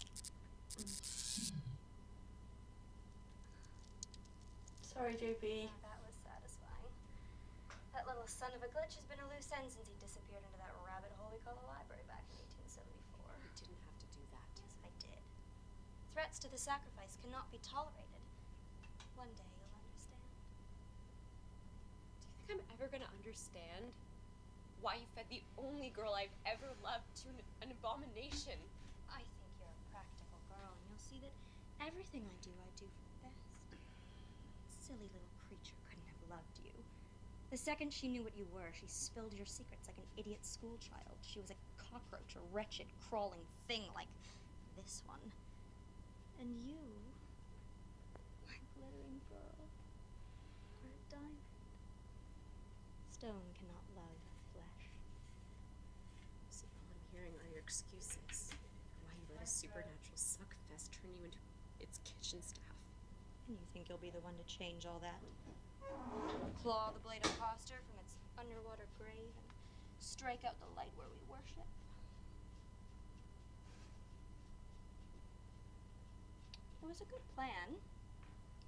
Sorry, JP. That was satisfying. That little son of a glitch has been a loose end since he disappeared into that rabbit hole we call the library back in 1874. You didn't have to do that. Yes, I did. Threats to the sacrifice cannot be tolerated. One day you'll understand. Do you think I'm ever gonna understand why you fed the only girl I've ever loved to an abomination? I think you're a practical girl, and you'll see that everything I do for the best. Silly little creature couldn't have loved you. The second she knew what you were, she spilled your secrets like an idiot schoolchild. She was a cockroach, a wretched, crawling thing like this one. And you, my glittering pearl, are a diamond. Stone cannot love flesh. So all I'm hearing are your excuses for why you let a supernatural suckfest turn you into its kitchen staff. And you think you'll be the one to change all that? Claw the blade imposter from its underwater grave and strike out the light where we worship? It was a good plan,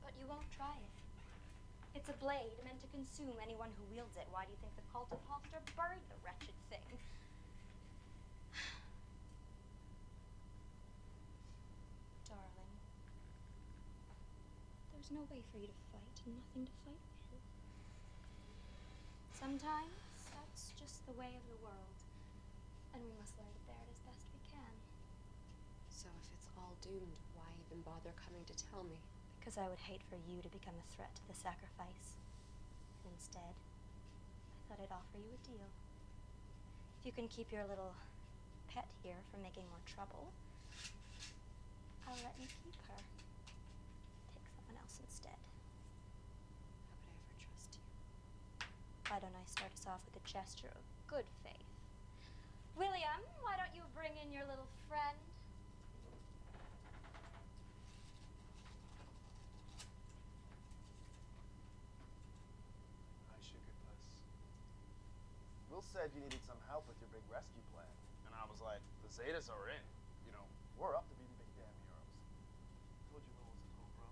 but you won't try it. It's a blade meant to consume anyone who wields it. Why do you think the cult imposter buried the wretched thing? Darling, there's no way for you to fight and nothing to fight with. Sometimes that's just the way of the world, and we must learn to bear it as best we can. So if it's all doomed, why even bother coming to tell me? Because I would hate for you to become a threat to the sacrifice. And instead, I thought I'd offer you a deal. If you can keep your little pet here from making more trouble, I'll let you keep her. Take someone else instead. How could I ever trust you? Why don't I start us off with a gesture of good faith? William, why don't you bring in your little friend? Hi, Sugar Puss. Will said you needed some help with your big rescue plan, and I was like, the Zetas are in. You know, we're up to being big damn heroes. Told you Will was a little bro.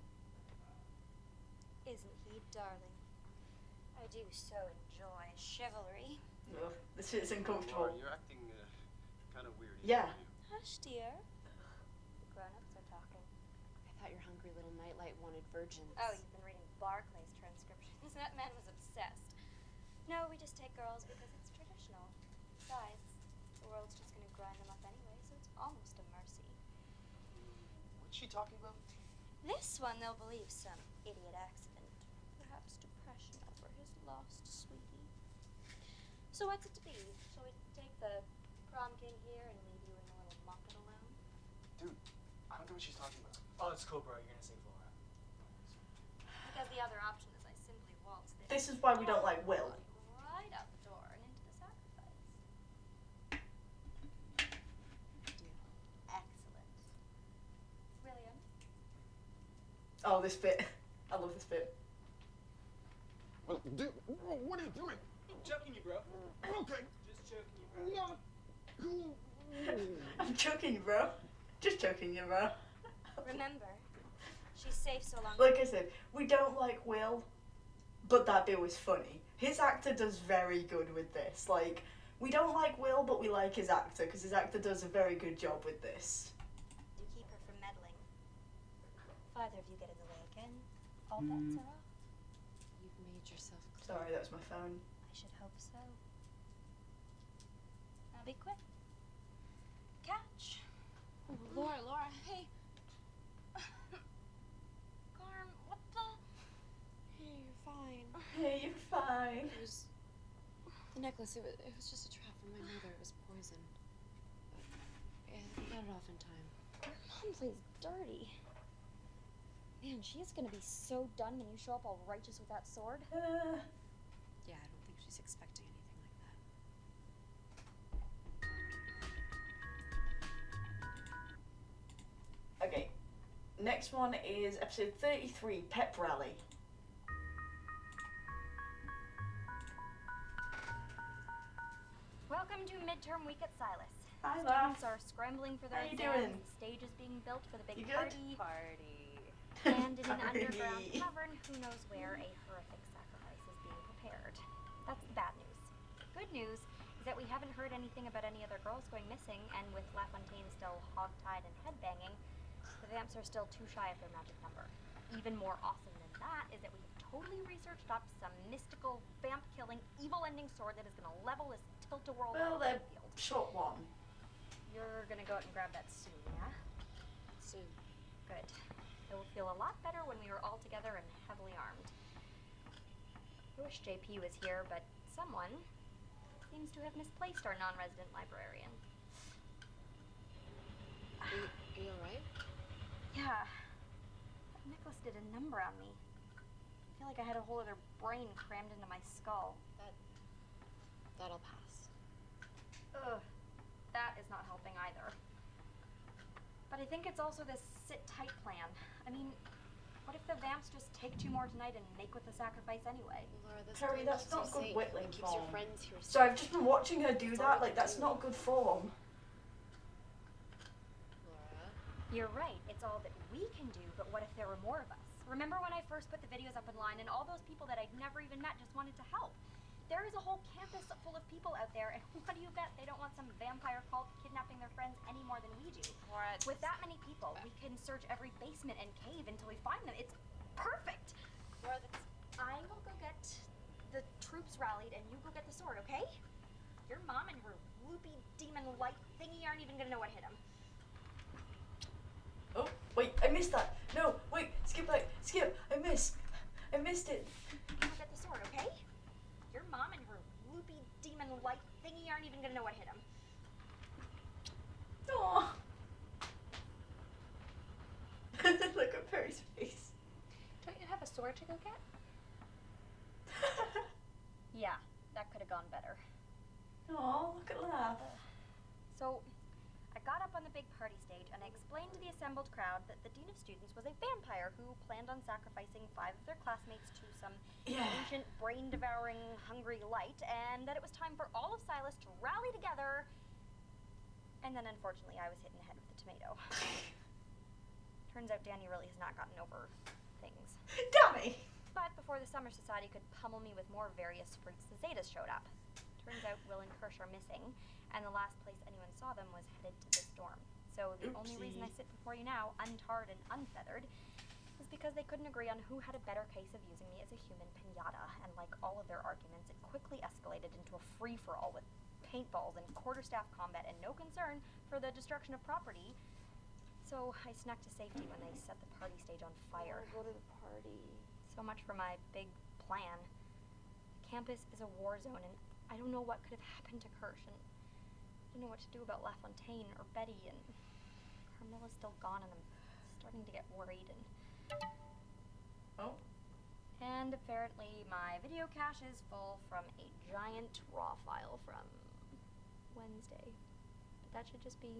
Isn't he darling? I do so enjoy chivalry. Ugh, this shit's Laura, uncomfortable. you're acting kind of weird. Yeah. Hush, dear. The grown-ups are talking. I thought your hungry little nightlight wanted virgins. Oh, you've been reading Barclay's transcriptions. That man was obsessed. No, we just take girls because it's traditional. Besides, the world's just gonna grind them up anyway, so it's almost a mercy. What's she talking about? This one they'll believe some idiot accident. Perhaps depression over his lost sweetie. So what's it to be? Shall we take the prom king here and leave you and the little muppet alone? Dude, I don't know what she's talking about. Oh, it's cool, bro. You're gonna save Laura. Because the other option is I simply waltz This is why we don't like Will. right out the door and into the sacrifice. Excellent. William? Oh, this bit. I love this bit. Well, dude, what are you doing? I'm joking you, bro. Okay. Just joking you, bro. Not cool. I'm joking you, bro. Just joking you, bro. Remember, she's safe so long. Like I said, we don't like Will, but that bit was funny. His actor does very good with this. Like, we don't like Will, but we like his actor, because his actor does a very good job with this. To keep her from meddling. If either of you get in the way again, all bets are off. You made yourself clear. Sorry, that was my phone. I should hope so. I'll be quick. Catch. Oh, Laura, hey. Carm, what the? Hey, you're fine. Hey, you're fine. It was the necklace. It was just a trap from my mother. It was poison. But, yeah, we got it off in time. Your mom plays dirty. Man, she is gonna be so done when you show up all righteous with that sword. Yeah, I don't think she's expecting anything like that. Okay, next one is episode 33, Pep Rally. Welcome to midterm week at Silas. Hi, Students Laura. are scrambling for their How you exams. doing? The stage is being built for the big You good? party. And in an Party. underground cavern, who knows where, a horrific sacrifice is being prepared. That's the bad news. Good news is that we haven't heard anything about any other girls going missing, and with LaFontaine still hog-tied and headbanging, the vamps are still too shy of their magic number. Even more awesome than that is that we have totally researched up some mystical, vamp-killing, evil-ending sword that is going to level this tilt-a-whirl Well, they're battlefield. short one. You're going to go out and grab that soon, yeah? Soon. Good. It will feel a lot better when we are all together and heavily armed. I wish JP was here, but someone seems to have misplaced our non-resident librarian. Are you alright? Yeah. That necklace did a number on me. I feel like I had a whole other brain crammed into my skull. That'll pass. Ugh. That is not helping either. But I think it's also this sit-tight plan. I mean, what if the vamps just take 2 more tonight and make with the sacrifice anyway? Laura, this Terry, plan that's keeps you not good safe. whittling It keeps your form. friends here So safe. I've just been watching her do That's that, all like you that's do. not good form. Laura. You're right, it's all that we can do, but what if there were more of us? Remember when I first put the videos up online and all those people that I'd never even met just wanted to help? There is a whole campus full of people out there, and what do you bet they don't want some vampire cult kidnapping their friends any more than we do? Laura, With that many people, we can search every basement and cave until we find them. It's perfect! Laura, that's... I will go get the troops rallied, and you go get the sword, okay? Your mom and her loopy demon light thingy aren't even gonna know what hit him. Oh, wait, I missed that. No, wait, skip back, skip. I missed it. You go get the sword, okay? Your mom and her loopy demon light thingy aren't even gonna know what hit him. Aww. Look at Perry's face. Don't you have a sword to go get? Yeah, that could have gone better. Aw, look at that. So, I got up on the big party stage and I explained to the assembled crowd that the Dean of Students was a vampire who planned on sacrificing 5 of their classmates to some ancient, brain-devouring, hungry light, and that it was time for all of Silas to rally together. And then, unfortunately, I was hit in the head with the tomato. Turns out Danny really has not gotten over things. Danny! But before the Summer Society could pummel me with more various freaks, the Zetas showed up. Turns out Will and Kirsch are missing, and the last place anyone saw them was headed to this dorm. So the only reason I sit before you now, untarred and unfeathered, is because they couldn't agree on who had a better case of using me as a human pinata, and like all of their arguments, it quickly escalated into a free-for-all with paintballs and quarterstaff combat and no concern for the destruction of property. So I snuck to safety when they set the party stage on fire. Go to the party. So much for my big plan. The campus is a war zone, and I don't know what could have happened to Kirsch, and I don't know what to do about LaFontaine or Betty, and Carmilla's still gone, and I'm starting to get worried, and... Oh. And apparently my video cache is full from a giant raw file from Wednesday. But that should just be...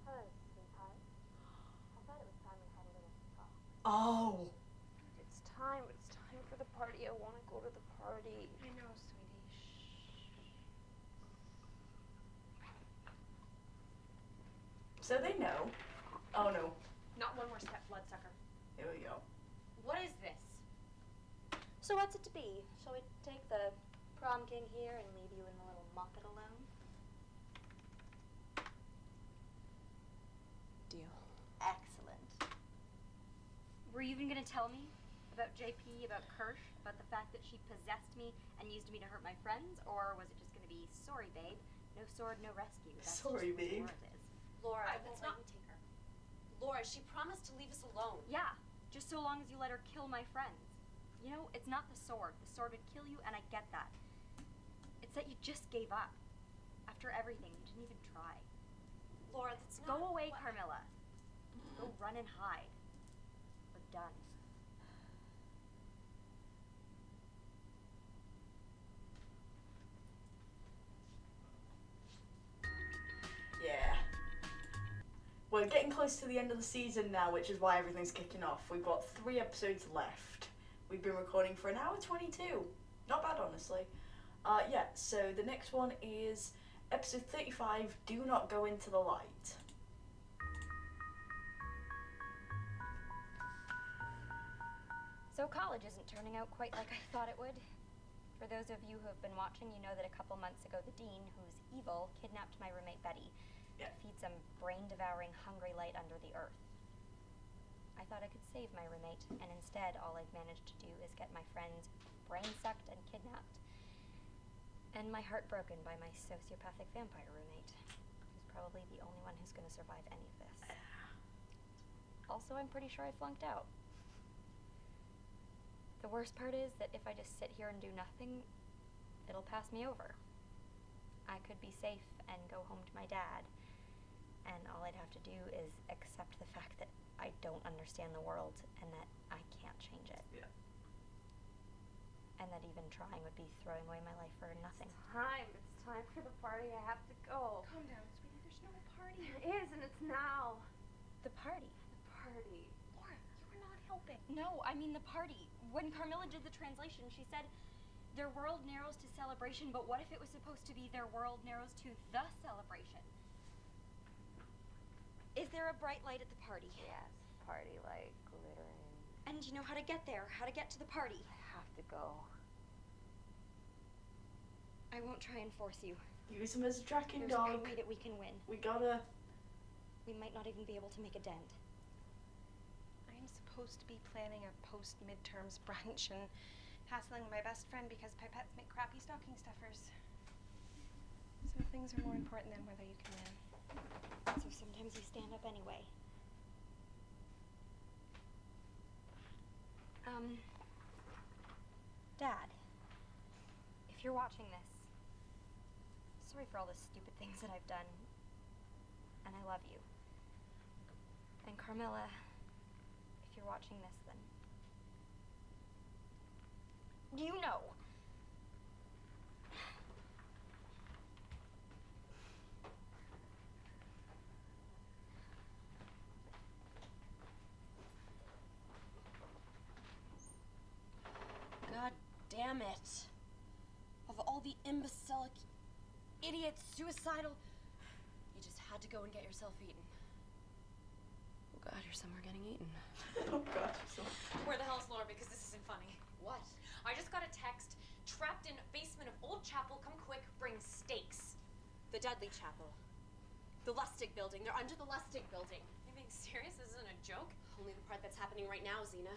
Hello, sweetheart. I thought it was time we had a little talk. Oh. It's time for the party. I want to go to the party. I know, sweetie. So they know. Oh no. Not one more step, bloodsucker. Here we go. What is this? So what's it to be? Shall we take the prom king here and leave you and the little muppet alone? Deal. Excellent. Were you even gonna tell me? About JP, about Kirsch, about the fact that she possessed me and used me to hurt my friends? Or was it just going to be, sorry, babe, no sword, no rescue? That's Sorry, just what babe. Laura is. Laura, I that's won't not. let you take her. Laura, she promised to leave us alone. Yeah, just so long as you let her kill my friends. You know, it's not the sword. The sword would kill you, and I get that. It's that you just gave up. After everything, you didn't even try. Laura, that's not. Go away, what- Carmilla. Go run and hide. We're done. Yeah. We're getting close to the end of the season now, which is why everything's kicking off. We've got 3 episodes left. We've been recording for 1:22. Not bad, honestly. Yeah, so the next one is episode 35, Do Not Go Into the Light. So college isn't turning out quite like I thought it would. For those of you who have been watching, you know that a couple months ago the dean, who's evil, kidnapped my roommate Betty to feed some brain-devouring hungry light under the earth. I thought I could save my roommate, and instead all I've managed to do is get my friends brain-sucked and kidnapped, and my heart broken by my sociopathic vampire roommate, who's probably the only one who's going to survive any of this. Also, I'm pretty sure I flunked out. The worst part is that if I just sit here and do nothing, it'll pass me over. I could be safe and go home to my dad, and all I'd have to do is accept the fact that I don't understand the world and that I can't change it. Yeah. And that even trying would be throwing away my life for nothing. It's time for the party. I have to go. Calm down, sweetie. There's no party. There is, and it's now. The party? The party. Laura, you were not helping. No, I mean the party. When Carmilla did the translation, she said, their world narrows to celebration, but what if it was supposed to be their world narrows to the celebration? Is there a bright light at the party? Yes, party light, glittering. And you know how to get there, how to get to the party. I have to go. I won't try and force you. Use him as a tracking There's dog. no way that we can win. We gotta... We might not even be able to make a dent. I'm supposed to be planning a post-midterms brunch and hassling my best friend because pipettes make crappy stocking stuffers. Some things are more important than whether you can win. So sometimes you stand up anyway. Dad, if you're watching this, sorry for all the stupid things that I've done, and I love you. And Carmilla, if you're watching this, then you know. God damn it. Of all the imbecilic, idiots, suicidal, you just had to go and get yourself eaten. Oh God, you're somewhere getting eaten. Oh God. Where the hell's Laura? Because this isn't funny. What? I just got a text. Trapped in basement of old chapel. Come quick. Bring steaks. The Dudley Chapel. The Lustig building. They're under the Lustig building. Are you being serious? This isn't a joke? Only the part that's happening right now, Xena.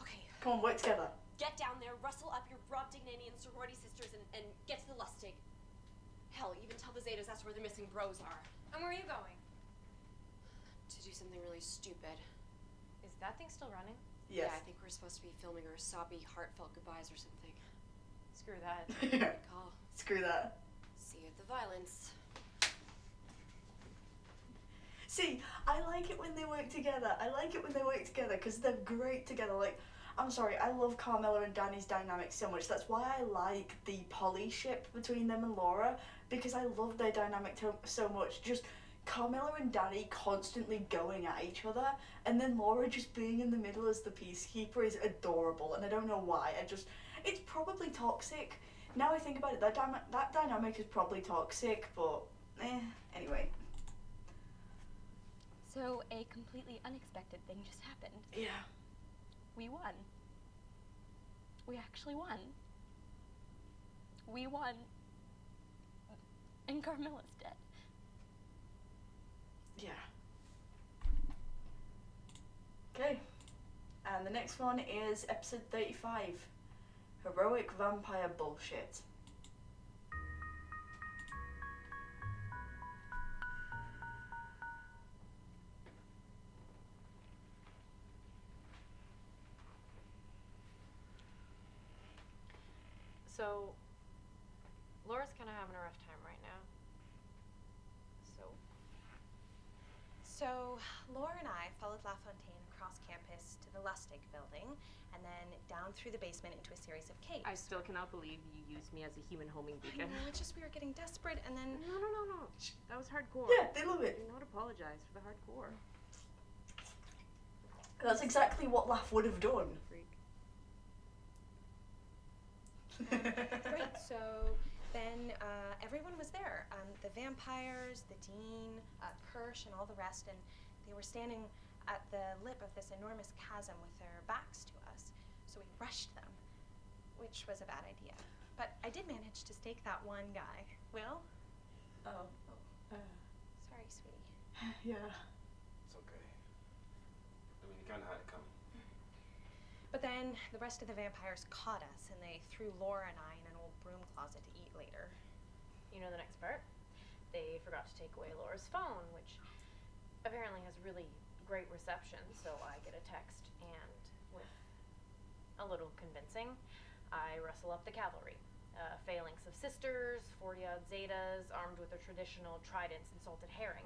Okay, Come on, work together. get down there, rustle up your Brobdingnagian sorority sisters, and get to the Lustig. Hell, even tell the Zetas that's where the missing bros are. And where are you going? To do something really stupid. Is that thing still running? Yes. Yeah, I think we're supposed to be filming our soppy, heartfelt goodbyes or something. Screw that. Yeah. Good call. Screw that. See you at the violence. See, I like it when they work together. I like it when they work together because they're great together. Like, I'm sorry, I love Carmilla and Danny's dynamic so much. That's why I like the Polly ship between them and Laura, because I love their dynamic so much. Just Carmilla and Danny constantly going at each other, and then Laura just being in the middle as the peacekeeper is adorable, and I don't know why. It's probably toxic. Now I think about it, that dynamic is probably toxic, but anyway. So a completely unexpected thing just happened. Yeah. We won. We actually won. We won. And Carmilla's dead. Yeah. Okay. And And the next one is episode 35, Heroic Vampire Bullshit. So, Laura's kind of having a rough time right now. So, Laura and I followed LaFontaine across campus to the Lustig building, and then down through the basement into a series of caves. I still cannot believe you used me as a human homing I beacon. know, it's just we were getting desperate, and then... No. That was hardcore. Yeah, they love it. Do not apologize for the hardcore. That's exactly what Laugh would have done. Freak. Right, so then everyone was there. The vampires, the dean, Kirsch, and all the rest, and they were standing at the lip of this enormous chasm with their backs to us. So we rushed them, which was a bad idea. But I did manage to stake that one guy. Will? Oh. Sorry, sweetie. Yeah. It's okay. I mean, you kind of had it coming. But then the rest of the vampires caught us, and they threw Laura and I in an old broom closet to eat later. You know the next part? They forgot to take away Laura's phone, which apparently has really great reception, so I get a text, and with a little convincing, I rustle up the cavalry. Phalanx of sisters, 40-odd zetas, armed with their traditional tridents and salted herring.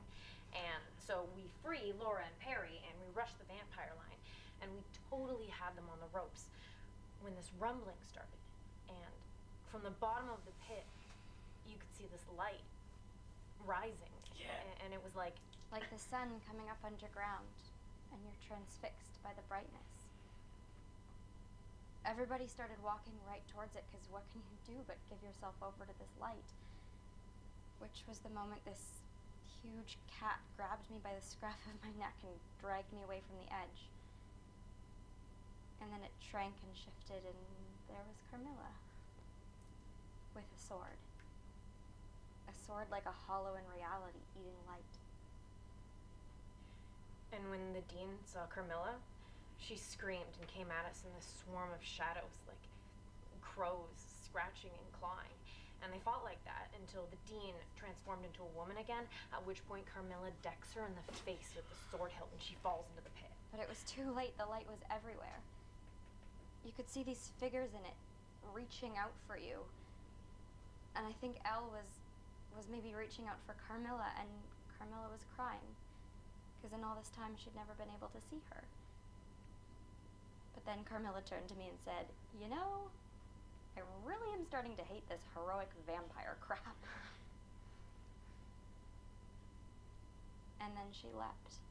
And so we free Laura and Perry, and we rush the vampire line, and we totally had them on the ropes when this rumbling started. And from the bottom of the pit, you could see this light rising. Yeah. And it was like the sun coming up underground, and you're transfixed by the brightness. Everybody started walking right towards it, because what can you do but give yourself over to this light? Which was the moment this huge cat grabbed me by the scruff of my neck and dragged me away from the edge. And then it shrank and shifted, and there was Carmilla. With a sword. A sword like a hollow in reality, eating light. And when the dean saw Carmilla, she screamed and came at us in this swarm of shadows, like crows scratching and clawing. And they fought like that until the dean transformed into a woman again, at which point Carmilla decks her in the face with the sword hilt and she falls into the pit. But it was too late. The light was everywhere. You could see these figures in it reaching out for you. And I think Elle was maybe reaching out for Carmilla, and Carmilla was crying. Because in all this time, she'd never been able to see her. But then Carmilla turned to me and said, "You know, I really am starting to hate this heroic vampire crap." And then she leapt.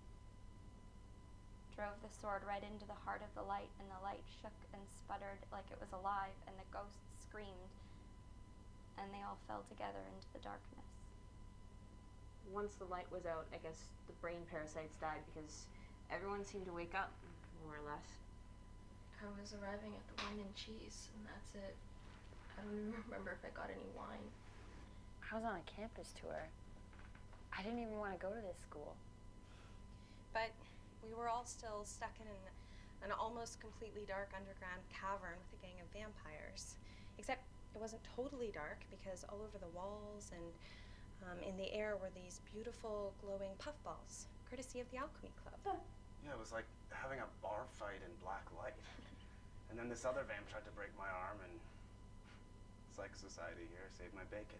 Drove the sword right into the heart of the light, and the light shook and sputtered like it was alive, and the ghosts screamed, and they all fell together into the darkness. Once the light was out, I guess the brain parasites died because everyone seemed to wake up, more or less. I was arriving at the wine and cheese, and that's it. I don't even remember if I got any wine. I was on a campus tour. I didn't even want to go to this school. But we were all still stuck in an almost completely dark underground cavern with a gang of vampires. Except it wasn't totally dark, because all over the walls and in the air were these beautiful glowing puffballs, courtesy of the Alchemy Club. Yeah, it was like having a bar fight in black light. And then this other vamp tried to break my arm, and it's like society here saved my bacon.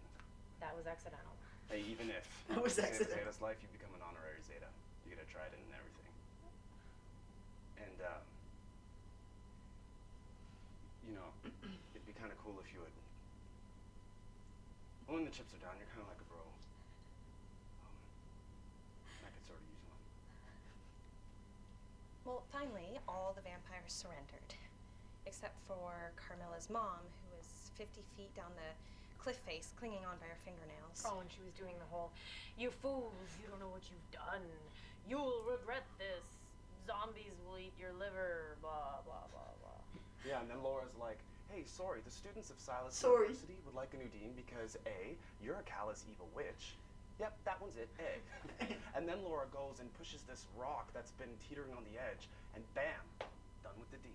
That was accidental. Hey, even if That was you save accidental. Zeta's life, you become an honorary Zeta. You get a trident and everything. And, you know, it'd be kind of cool if you would. Well, when the chips are down, you're kind of like a bro. I could sort of use one. Well, finally, all the vampires surrendered, except for Carmilla's mom, who was 50 feet down the cliff face, clinging on by her fingernails. Oh, and she was doing the whole, "You fools, you don't know what you've done. You'll regret this. Zombies will eat your liver, blah, blah, blah, blah." Yeah, and then Laura's like, "Hey, sorry, the students of Silas Sorry. University would like a new dean because A, you're a callous evil witch." Yep, that one's it, A. And then Laura goes and pushes this rock that's been teetering on the edge, and bam, done with the dean.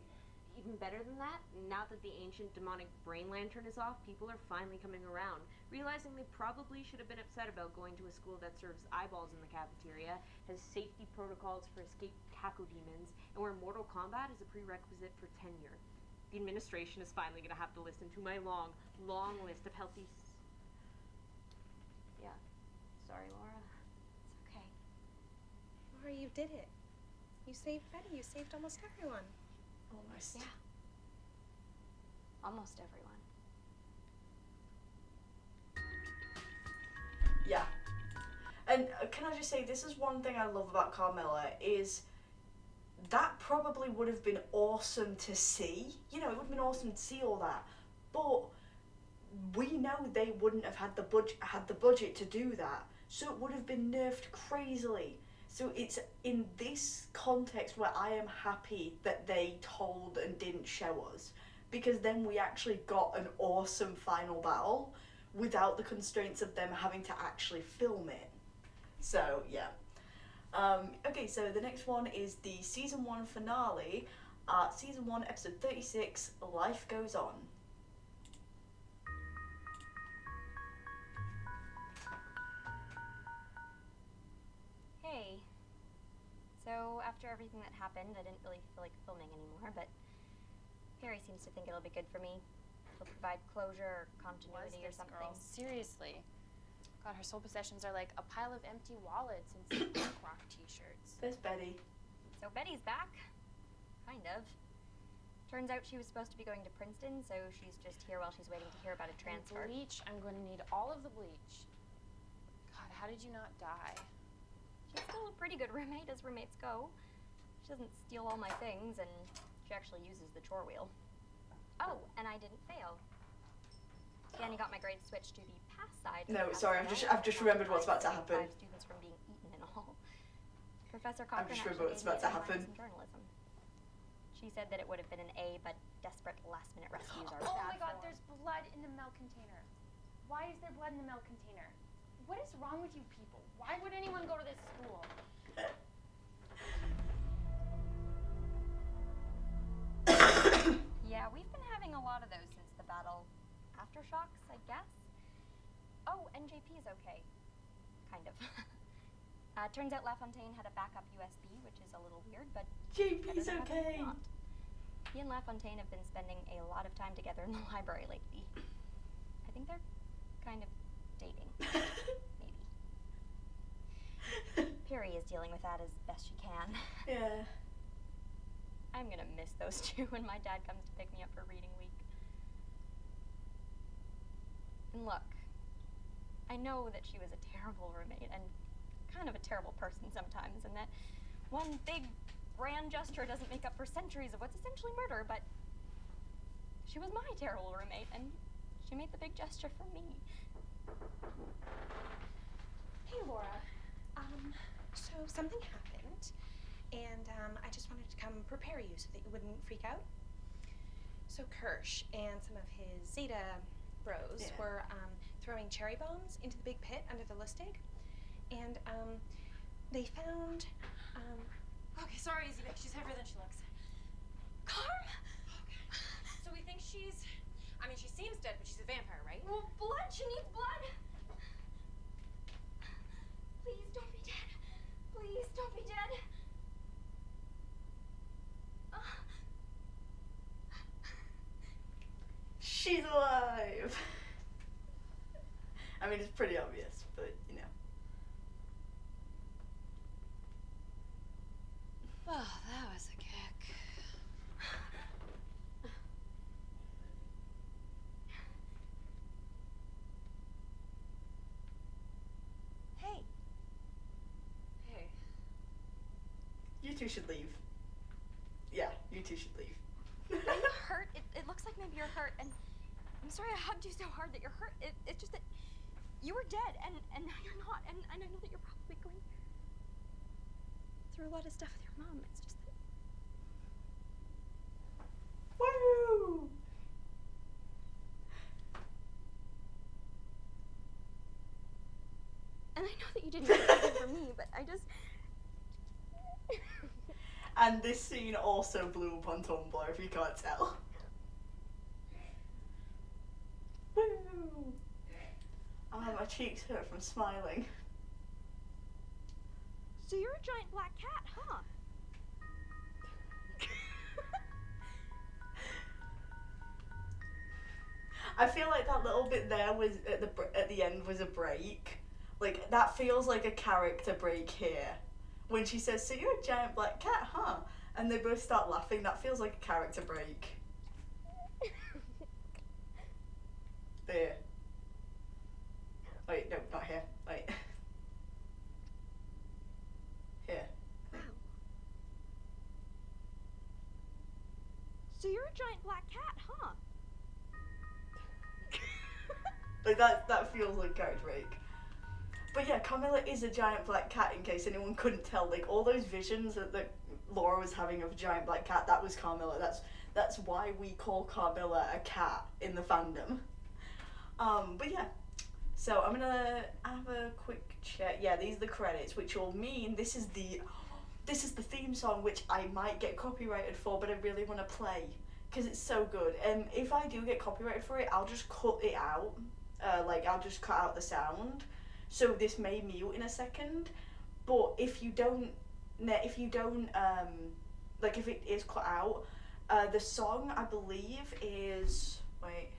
Even better than that, now that the ancient demonic brain lantern is off, people are finally coming around, realizing they probably should have been upset about going to a school that serves eyeballs in the cafeteria, has safety protocols for escaped cacodemons, and where Mortal Kombat is a prerequisite for tenure. The administration is finally going to have to listen to my long, long list of healthy... Yeah. Sorry, Laura. It's okay. Laura, you did it. You saved Betty. You saved almost everyone. Almost. Yeah. Almost everyone. Yeah. And can I just say, this is one thing I love about Carmilla, is that probably would have been awesome to see. You know, it would have been awesome to see all that. But we know they wouldn't have had the budget to do that. So it would have been nerfed crazily. So it's in this context where I am happy that they told and didn't show us, because then we actually got an awesome final battle without the constraints of them having to actually film it. So yeah. Okay, so the next one is the season 1 finale, season 1 episode 36, Life Goes On. Hey. So, after everything that happened, I didn't really feel like filming anymore, but Perry seems to think it'll be good for me. It'll provide closure or continuity or something. Girl? Seriously. God, her soul possessions are like a pile of empty wallets and some punk rock t-shirts. There's Betty. So Betty's back. Kind of. Turns out she was supposed to be going to Princeton, so she's just here while she's waiting to hear about a transfer. And bleach. I'm going to need all of the bleach. God, how did you not die? She's still a pretty good roommate, as roommates go. She doesn't steal all my things, and she actually uses the chore wheel. Oh, and I didn't fail. Danny got my grades switched to the pass side. No, sorry, I've just remembered what's about to happen. 5 students from being eaten and all. Professor I've Cochran just actually remembered what's gave me about to A- happen. in journalism. She said that it would have been an A, but desperate last-minute rescues are Oh bad my god, for. there's blood in the milk container. Why is there blood in the milk container? What is wrong with you people? Why would anyone go to this school? Yeah, we've been having a lot of those since the battle. Aftershocks, I guess? Oh, and JP is okay. Kind of. Turns out LaFontaine had a backup USB, which is a little weird, but JP's better than having okay. it not. He and LaFontaine have been spending a lot of time together in the library lately. I think they're kind of dating. Maybe. Perry is dealing with that as best she can. Yeah. I'm gonna miss those two when my dad comes to pick me up for reading week. And look, I know that she was a terrible roommate and kind of a terrible person sometimes, and that one big grand gesture doesn't make up for centuries of what's essentially murder, but she was my terrible roommate, and she made the big gesture for me. Hey, Laura. So something happened, and I just wanted to come prepare you so that you wouldn't freak out. So Kirsch and some of his Zeta bros were throwing cherry bombs into the big pit under the Lustig, and they found Okay, sorry, Izzy, but she's heavier than she looks. Carm! Okay. So we think she's... I mean, she seems dead, but she's a vampire, right? Well, blood! She needs blood! Please don't be dead. Please don't be dead. She's alive! I mean, it's pretty obvious, but, you know. Oh, that was a kick. Hey. Hey. You two should leave. Yeah, you two should leave. Are you hurt? It looks like maybe you're hurt, and I'm sorry I hugged you so hard that you're hurt. It's just that you were dead, and now you're not, and I know that you're probably going through a lot of stuff with your mom. It's just that... Woo! And I know that you didn't do anything for me, but I just... And this scene also blew up on Tumblr, if you can't tell. Woo! My cheeks hurt from smiling. So you're a giant black cat, huh? I feel like that little bit there was at the end was a break. Like, that feels like a character break here. When she says, "So you're a giant black cat, huh?" And they both start laughing, that feels like a character break. There. Wait, no, not here. Wait. Here. Wow. So you're a giant black cat, huh? Like, that feels like character break. But yeah, Carmilla is a giant black cat, in case anyone couldn't tell. Like, all those visions that Laura was having of a giant black cat, that was Carmilla. That's why we call Carmilla a cat in the fandom. But yeah. So I'm gonna have a quick check. Yeah, these are the credits, which will mean this is the theme song, which I might get copyrighted for, but I really want to play because it's so good. And if I do get copyrighted for it, I'll just cut it out. I'll just cut out the sound. So this may mute in a second, but if it is cut out, the song I believe is, wait.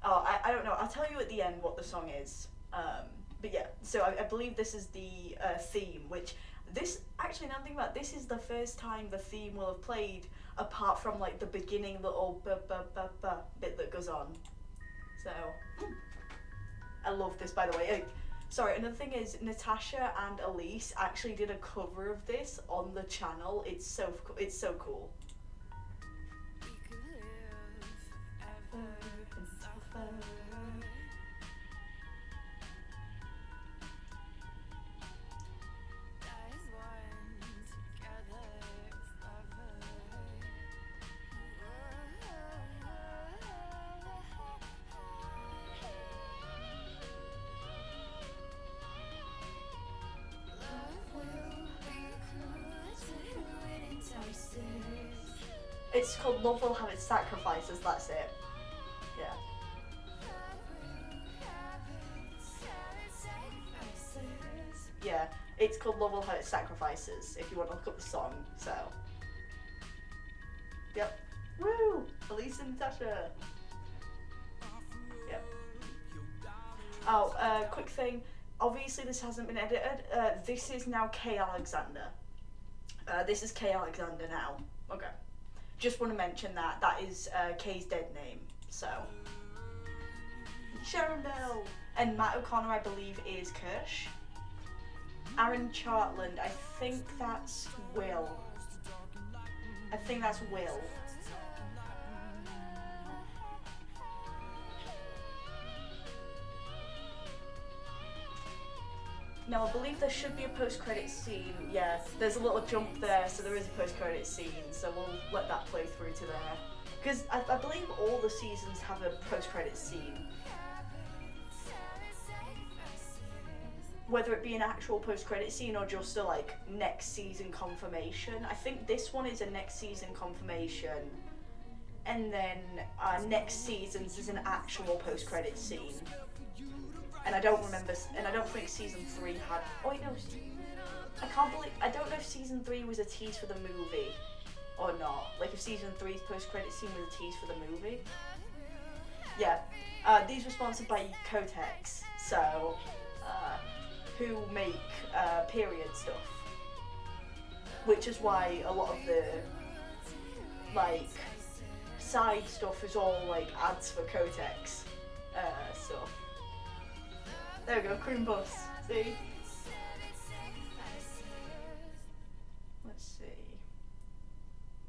Oh, I don't know. I'll tell you at the end what the song is. But yeah, so I believe this is the theme, which actually, now I'm thinking about it, this is the first time the theme will have played, apart from like the beginning little ba-ba-ba-ba bit that goes on. So, I love this, by the way. Sorry, another thing is Natasha and Elise actually did a cover of this on the channel. It's so cool. It's called Love Will Have Its Sacrifices, that's it. Yeah. Yeah, it's called Love Will Have Its Sacrifices, if you want to look up the song, so. Yep. Woo! Elise and Natasha. Yep. Oh, quick thing. Obviously this hasn't been edited. This is now Kay Alexander. This is Kay Alexander now. Okay. Just want to mention that. That is Kay's dead name, so. Sharon Bell! And Matt O'Connor, I believe, is Kirsch. Aaron Chartland, I think that's Will. I think that's Will. No, I believe there should be a post-credit scene. Yeah, there's a little jump there, so there is a post-credit scene, so we'll let that play through to there. Because I believe all the seasons have a post-credit scene. Whether it be an actual post-credit scene or just a, like, next season confirmation. I think this one is a next season confirmation. And then next season's is an actual post-credit scene. And I don't think season 3 had, oh wait, no, I don't know if season 3 was a tease for the movie or not. Like if season 3's post-credit scene was a tease for the movie. Yeah, these were sponsored by Kotex, so, who make, period stuff. Which is why a lot of the, like, side stuff is all, like, ads for Kotex, stuff. There we go, cream puffs. See? Let's see.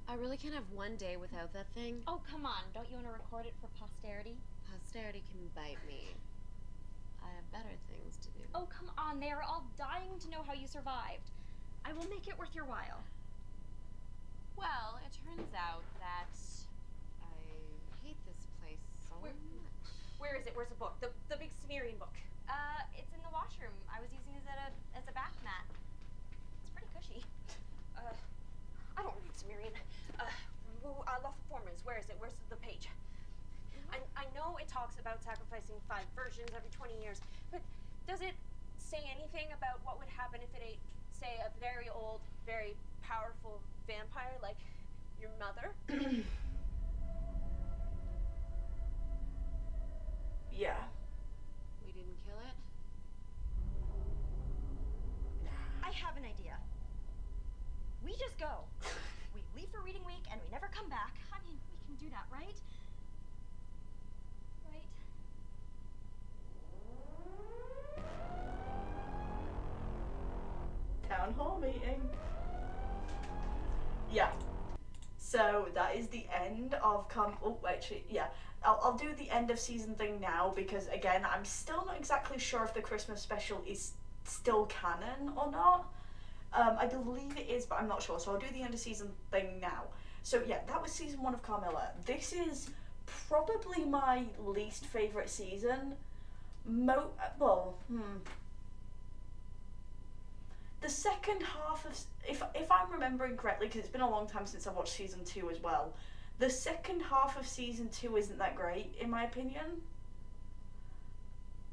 I really can't have one day without that thing. Oh, come on. Don't you want to record it for posterity? Posterity can bite me. I have better things to do. Oh, come on. They are all dying to know how you survived. I will make it worth your while. Well, it turns out that I hate this place so much. Where is it? Where's the book? The big Sumerian book. It's in the washroom. I was using it as a bath mat. It's pretty cushy. Law Performance, where is it? Where's the page? I know it talks about sacrificing 5 virgins every 20 years, but does it say anything about what would happen if it ate, say, a very old, very powerful vampire like your mother? Yeah. We didn't kill it? I have an idea. We just go. We leave for reading week and we never come back. I mean, we can do that, right? Right? Town hall meeting. Yeah. So that is the end of I'll do the end of season thing now because again I'm still not exactly sure if the Christmas special is still canon or not. I believe it is, but I'm not sure. So I'll do the end of season thing now. So yeah, that was season 1 of Carmilla. This is probably my least favourite season. The second half of, if I'm remembering correctly, because it's been a long time since I've watched season 2 as well, the second half of season 2 isn't that great, in my opinion.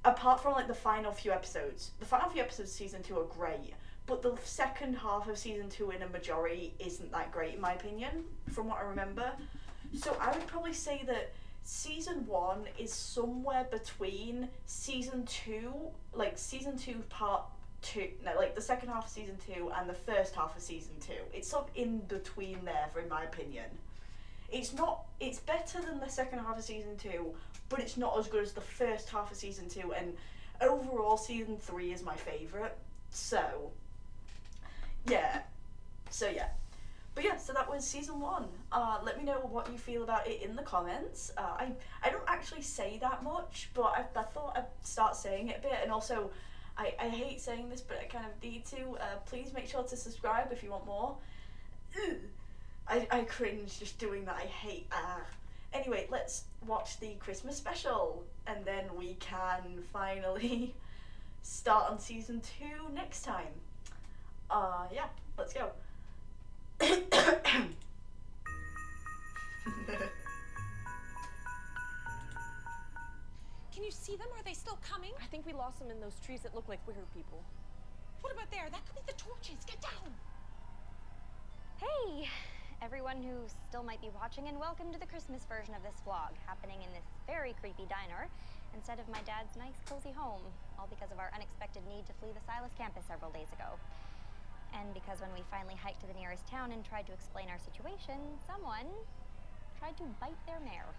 Apart from like the final few episodes. The final few episodes of season 2 are great, but the second half of season 2 in a majority isn't that great, in my opinion, from what I remember. So I would probably say that season 1 is somewhere between season 2, like season 2 part 2, no, like the second half of season 2 and the first half of season 2. It's sort of in between there, in my opinion. It's better than the second half of season 2, but it's not as good as the first half of season 2, and overall season 3 is my favourite. So yeah. But yeah, so that was season 1. Let me know what you feel about it in the comments. I don't actually say that much, but I thought I'd start saying it a bit, and also I hate saying this, but I kind of need to. Please make sure to subscribe if you want more. I cringe just doing that. I hate. Anyway, let's watch the Christmas special, and then we can finally start on season 2 next time. Yeah, let's go. Can you see them? Are they still coming? I think we lost them in those trees that look like wicker people. What about there? That could be the torches. Get down! Hey, everyone who still might be watching, and welcome to the Christmas version of this vlog, happening in this very creepy diner instead of my dad's nice, cozy home, all because of our unexpected need to flee the Silas campus several days ago. And because when we finally hiked to the nearest town and tried to explain our situation, someone tried to bite their mare.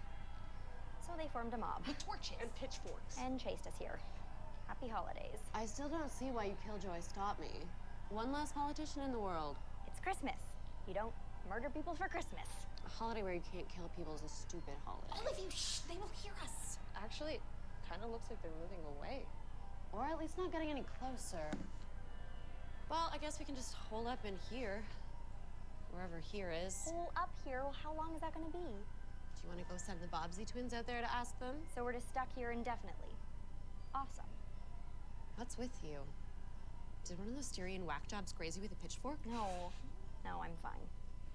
So they formed a mob. With torches. And pitchforks. And chased us here. Happy holidays. I still don't see why you Killjoy stopped me. One less politician in the world. It's Christmas. You don't murder people for Christmas. A holiday where you can't kill people is a stupid holiday. All of you, shh, they will hear us. Actually, it kind of looks like they're moving away. Or at least not getting any closer. Well, I guess we can just hole up in here. Wherever here is. Hole up here? Well, how long is that gonna be? Do you want to go send the Bobbsey twins out there to ask them? So we're just stuck here indefinitely. Awesome. What's with you? Did one of those Styrian whack jobs graze you with a pitchfork? No, I'm fine.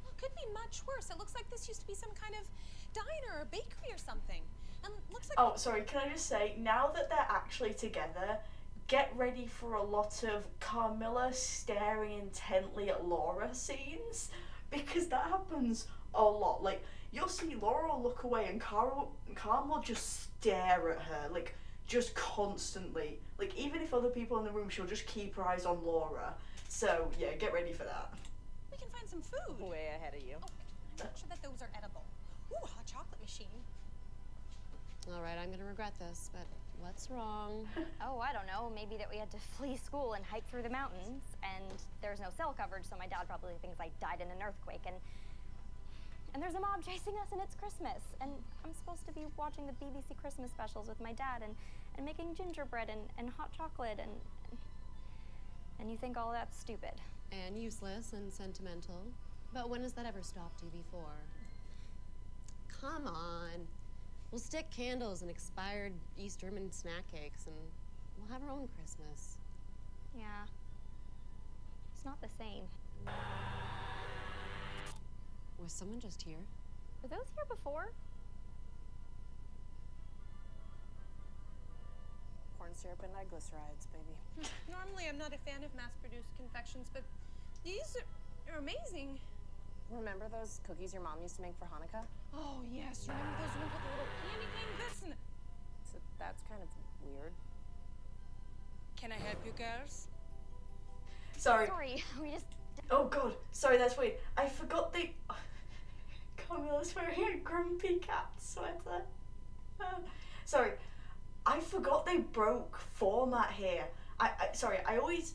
Well, it could be much worse. It looks like this used to be some kind of diner or bakery or something. And looks like— Oh, sorry, can I just say, now that they're actually together, get ready for a lot of Carmilla staring intently at Laura scenes, because that happens a lot. Like, you'll see Laura will look away and Carm will just stare at her, like, just constantly. Like, even if other people in the room, she'll just keep her eyes on Laura. So, yeah, get ready for that. we can find some food. Way ahead of you. Oh, I'm not sure that those are edible. Ooh, hot chocolate machine. All right, I'm gonna regret this, but what's wrong? Oh, I don't know. Maybe that we had to flee school and hike through the mountains, and there's no cell coverage, so my dad probably thinks I died in an earthquake, and there's a mob chasing us, and it's Christmas, and I'm supposed to be watching the BBC Christmas specials with my dad, and making gingerbread and hot chocolate, and you think all that's stupid. And useless and sentimental. But when has that ever stopped you before? Come on. We'll stick candles and expired East German snack cakes, and we'll have our own Christmas. Yeah. It's not the same. Was someone just here? Were those here before? Corn syrup and diglycerides, baby. Normally, I'm not a fan of mass-produced confections, but these are amazing. Remember those cookies your mom used to make for Hanukkah? Oh, yes. Remember those ones with the little candy thing? Listen. So that's kind of weird. Can I help you, girls? Sorry. Sorry, we just. Oh god, sorry, that's weird. I forgot they. Carmilla's wearing a grumpy cat sweater. Sorry, I forgot they broke format here. Sorry, I always,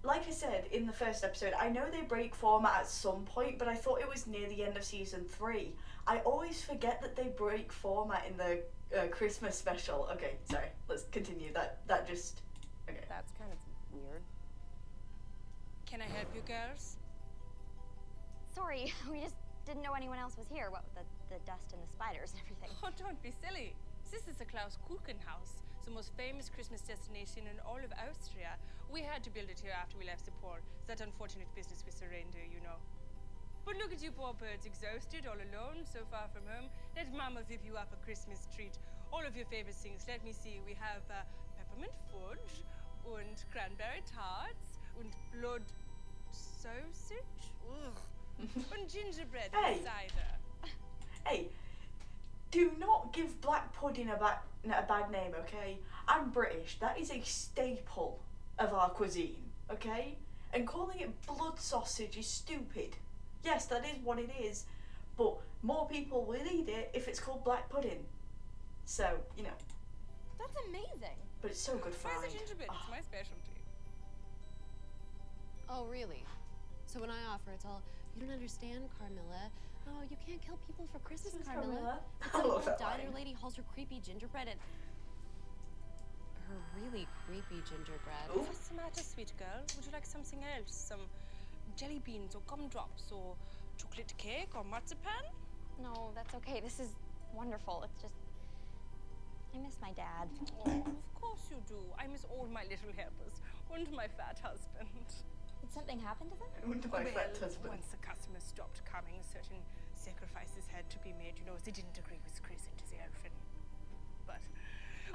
like I said in the first episode, I know they break format at some point, but I thought it was near the end of season 3. I always forget that they break format in the Christmas special. Okay, sorry, let's continue. That just. Okay. That's kind of weird. Can I help you, girls? Sorry, we just didn't know anyone else was here. What with the dust and the spiders and everything. Oh, don't be silly. This is the Klaus Kuchen house, the most famous Christmas destination in all of Austria. We had to build it here after we left the pole. That unfortunate business with the reindeer, you know. But look at you poor birds, exhausted, all alone, so far from home. Let Mama whip you up a Christmas treat. All of your favorite things. Let me see. We have peppermint fudge, and cranberry tarts, and blood sausage, and gingerbread and cider. Hey, do not give black pudding a bad name, okay? I'm British. That is a staple of our cuisine, okay? And calling it blood sausage is stupid. Yes, that is what it is, but more people will eat it if it's called black pudding. So, you know. That's amazing. But it's so good fried. Try the gingerbread. It's my specialty. Oh, really? So when I offer, it's all, you don't understand, Carmilla. Oh, you can't kill people for Christmas, Carmilla. It's I an love old that diner line. lady hauls her creepy gingerbread and her really creepy gingerbread. Ooh. What's the matter, sweet girl? Would you like something else? Some jelly beans or gumdrops or chocolate cake or marzipan? No, that's okay. This is wonderful. It's just. I miss my dad. Oh, of course you do. I miss all my little helpers and my fat husband. Did something happen to them? And my fat husband. Once the customers stopped coming, certain sacrifices had to be made. You know, they didn't agree with Chris and the elfin. But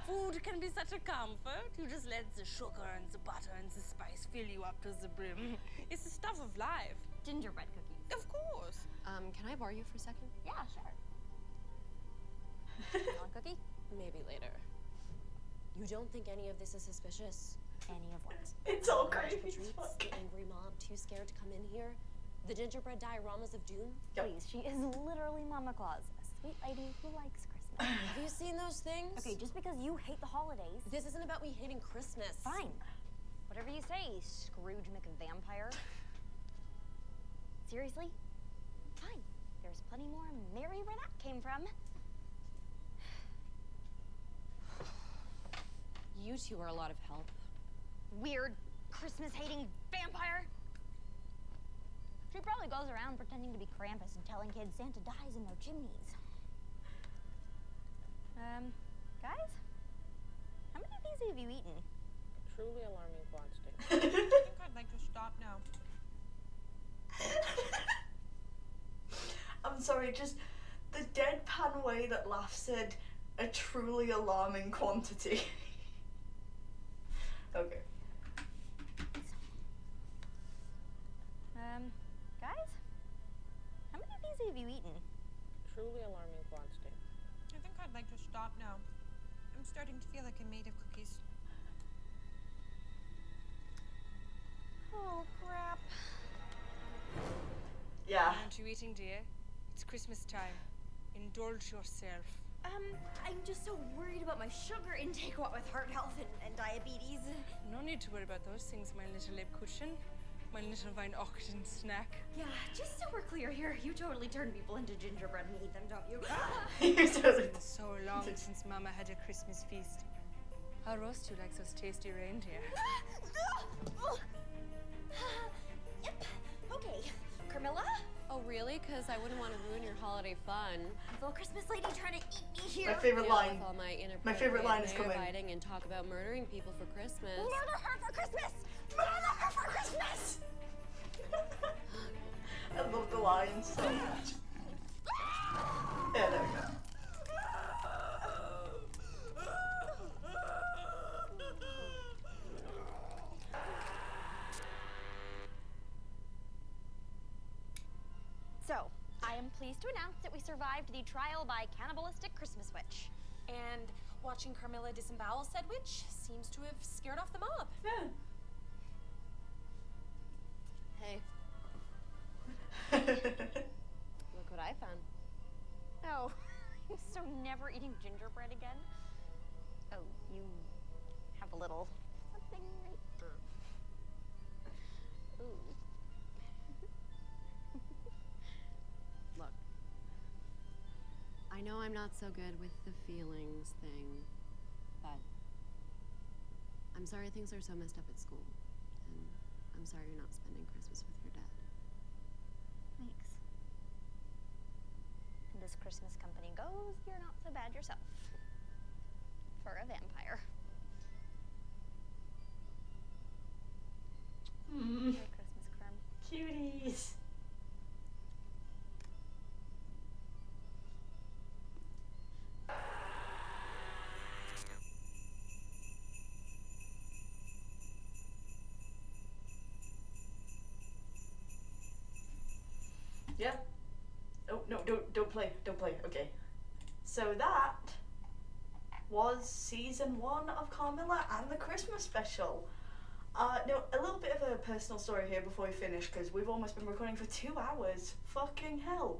food can be such a comfort. You just let the sugar and the butter and the spice fill you up to the brim. It's the stuff of life. Gingerbread cookies. Of course. Can I borrow you for a second? Yeah, sure. You want a cookie? Maybe later. You don't think any of this is suspicious? Any of what? It's all Magical crazy. treats, the angry mob too scared to come in here, the gingerbread dioramas of doom. Yep. Please, she is literally Mama Claus, a sweet lady who likes Christmas. Have you seen those things? Okay, just because you hate the holidays. This isn't about me hating Christmas. Fine. Whatever you say, Scrooge McVampire. Seriously? Fine. There's plenty more merry where that came from. You two are a lot of help. Weird, Christmas-hating vampire. She probably goes around pretending to be Krampus and telling kids Santa dies in their chimneys. Guys? How many of these have you eaten? Truly alarming quantity. I think I'd like to stop now. I'm sorry, just the deadpan way that Laugh said a truly alarming quantity. Okay. Guys? How many of these have you eaten? Truly alarming quantity. I think I'd like to stop now. I'm starting to feel like I'm made of cookies. Oh, crap. Yeah. Aren't you eating, dear? It's Christmas time. Indulge yourself. I'm just so worried about my sugar intake, what with heart health and diabetes. No need to worry about those things, my little lip cushion. My little Weihnachten snack. Yeah, just so we're clear here, you totally turn people into gingerbread and eat them, don't you? It's been so long since Mama had a Christmas feast. I'll roast you like those tasty reindeer. Yep. Okay. Carmilla? Oh, really? Because I wouldn't want to ruin your holiday fun. Little Christmas lady trying to eat me here. My favorite line. With all my My favorite line is coming. inappropriate and talk about murdering people for Christmas. Murder her for Christmas! Murder her for Christmas! I love the line so much. Yeah, there we go. So, I am pleased to announce that we survived the trial by cannibalistic Christmas witch. And watching Carmilla disembowel said witch seems to have scared off the mob. Yeah. Hey, look what I found. Oh, so never eating gingerbread again? Oh, you have a little something right there. Ooh. Look, I know I'm not so good with the feelings thing, but I'm sorry things are so messed up at school. And I'm sorry you're not spending Christmas with your dad. Thanks. And as Christmas company goes, you're not so bad yourself. For a vampire. Merry Christmas, Carm. Cuties. Yeah. Oh no! Don't play! Don't play! Okay. So that was season 1 of Carmilla and the Christmas special. No, a little bit of a personal story here before we finish, because we've almost been recording for 2 hours. Fucking hell.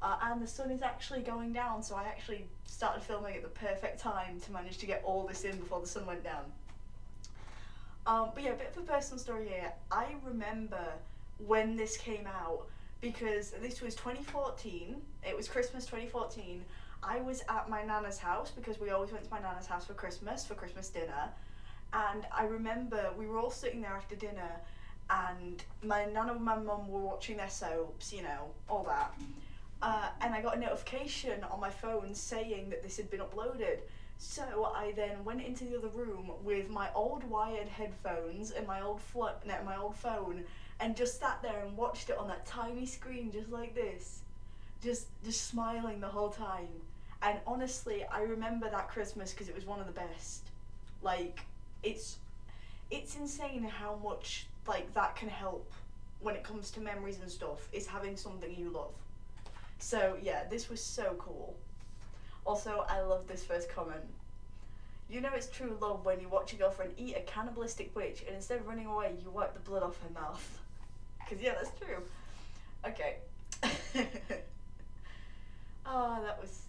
And the sun is actually going down, so I actually started filming at the perfect time to manage to get all this in before the sun went down. But yeah, a bit of a personal story here. I remember when this came out, because this was 2014, it was Christmas 2014. I was at my nana's house, because we always went to my nana's house for Christmas dinner. And I remember we were all sitting there after dinner, and my nana and my mum were watching their soaps, you know, all that. And I got a notification on my phone saying that this had been uploaded. So I then went into the other room with my old wired headphones and my old phone, and just sat there and watched it on that tiny screen just like this. Just smiling the whole time. And honestly, I remember that Christmas because it was one of the best. Like, it's insane how much, like, that can help when it comes to memories and stuff, is having something you love. So yeah, this was so cool. Also, I love this first comment. You know it's true love when you watch your girlfriend eat a cannibalistic witch, and instead of running away, you wipe the blood off her mouth. Because yeah, that's true. Okay. Oh,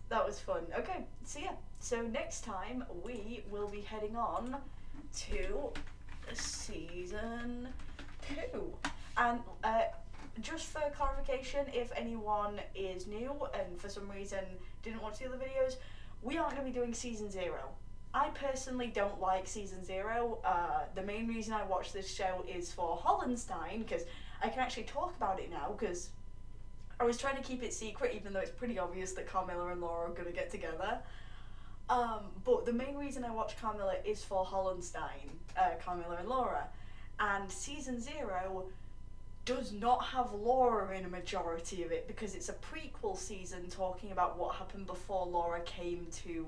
that was fun. Okay, so yeah. So next time we will be heading on to season 2. And just for clarification, if anyone is new and for some reason didn't watch the other videos, we aren't going to be doing season 0. I personally don't like season 0. The main reason I watch this show is for Hollenstein, because I can actually talk about it now, because I was trying to keep it secret, even though it's pretty obvious that Carmilla and Laura are going to get together. But the main reason I watch Carmilla is for Hollenstein, Carmilla and Laura. And season 0 does not have Laura in a majority of it, because it's a prequel season talking about what happened before Laura came to...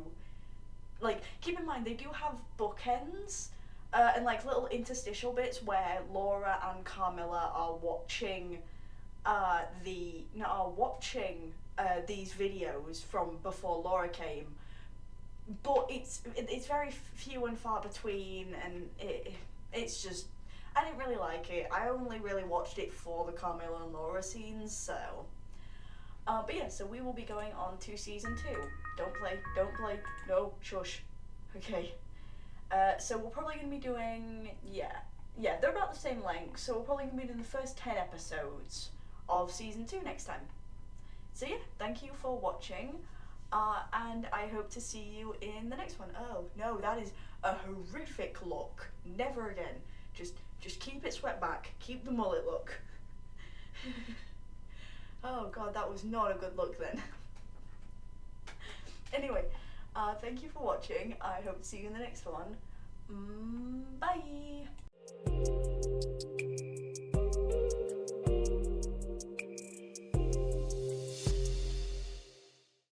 Like, keep in mind, they do have bookends, and like little interstitial bits where Laura and Carmilla are watching these videos from before Laura came, but it's very few and far between, and it's just, I didn't really like it. I only really watched it for the Carmilla and Laura scenes, so. But yeah, so we will be going on to season 2. Don't play, no, shush. Okay. So we're probably going to be doing, yeah, they're about the same length, so we're probably going to be doing the first 10 episodes of season 2 next time. So yeah, thank you for watching, and I hope to see you in the next one. Oh, no, that is a horrific look. Never again. Just keep it swept back. Keep the mullet look. Oh god, that was not a good look then. Anyway, thank you for watching. I hope to see you in the next one. Bye!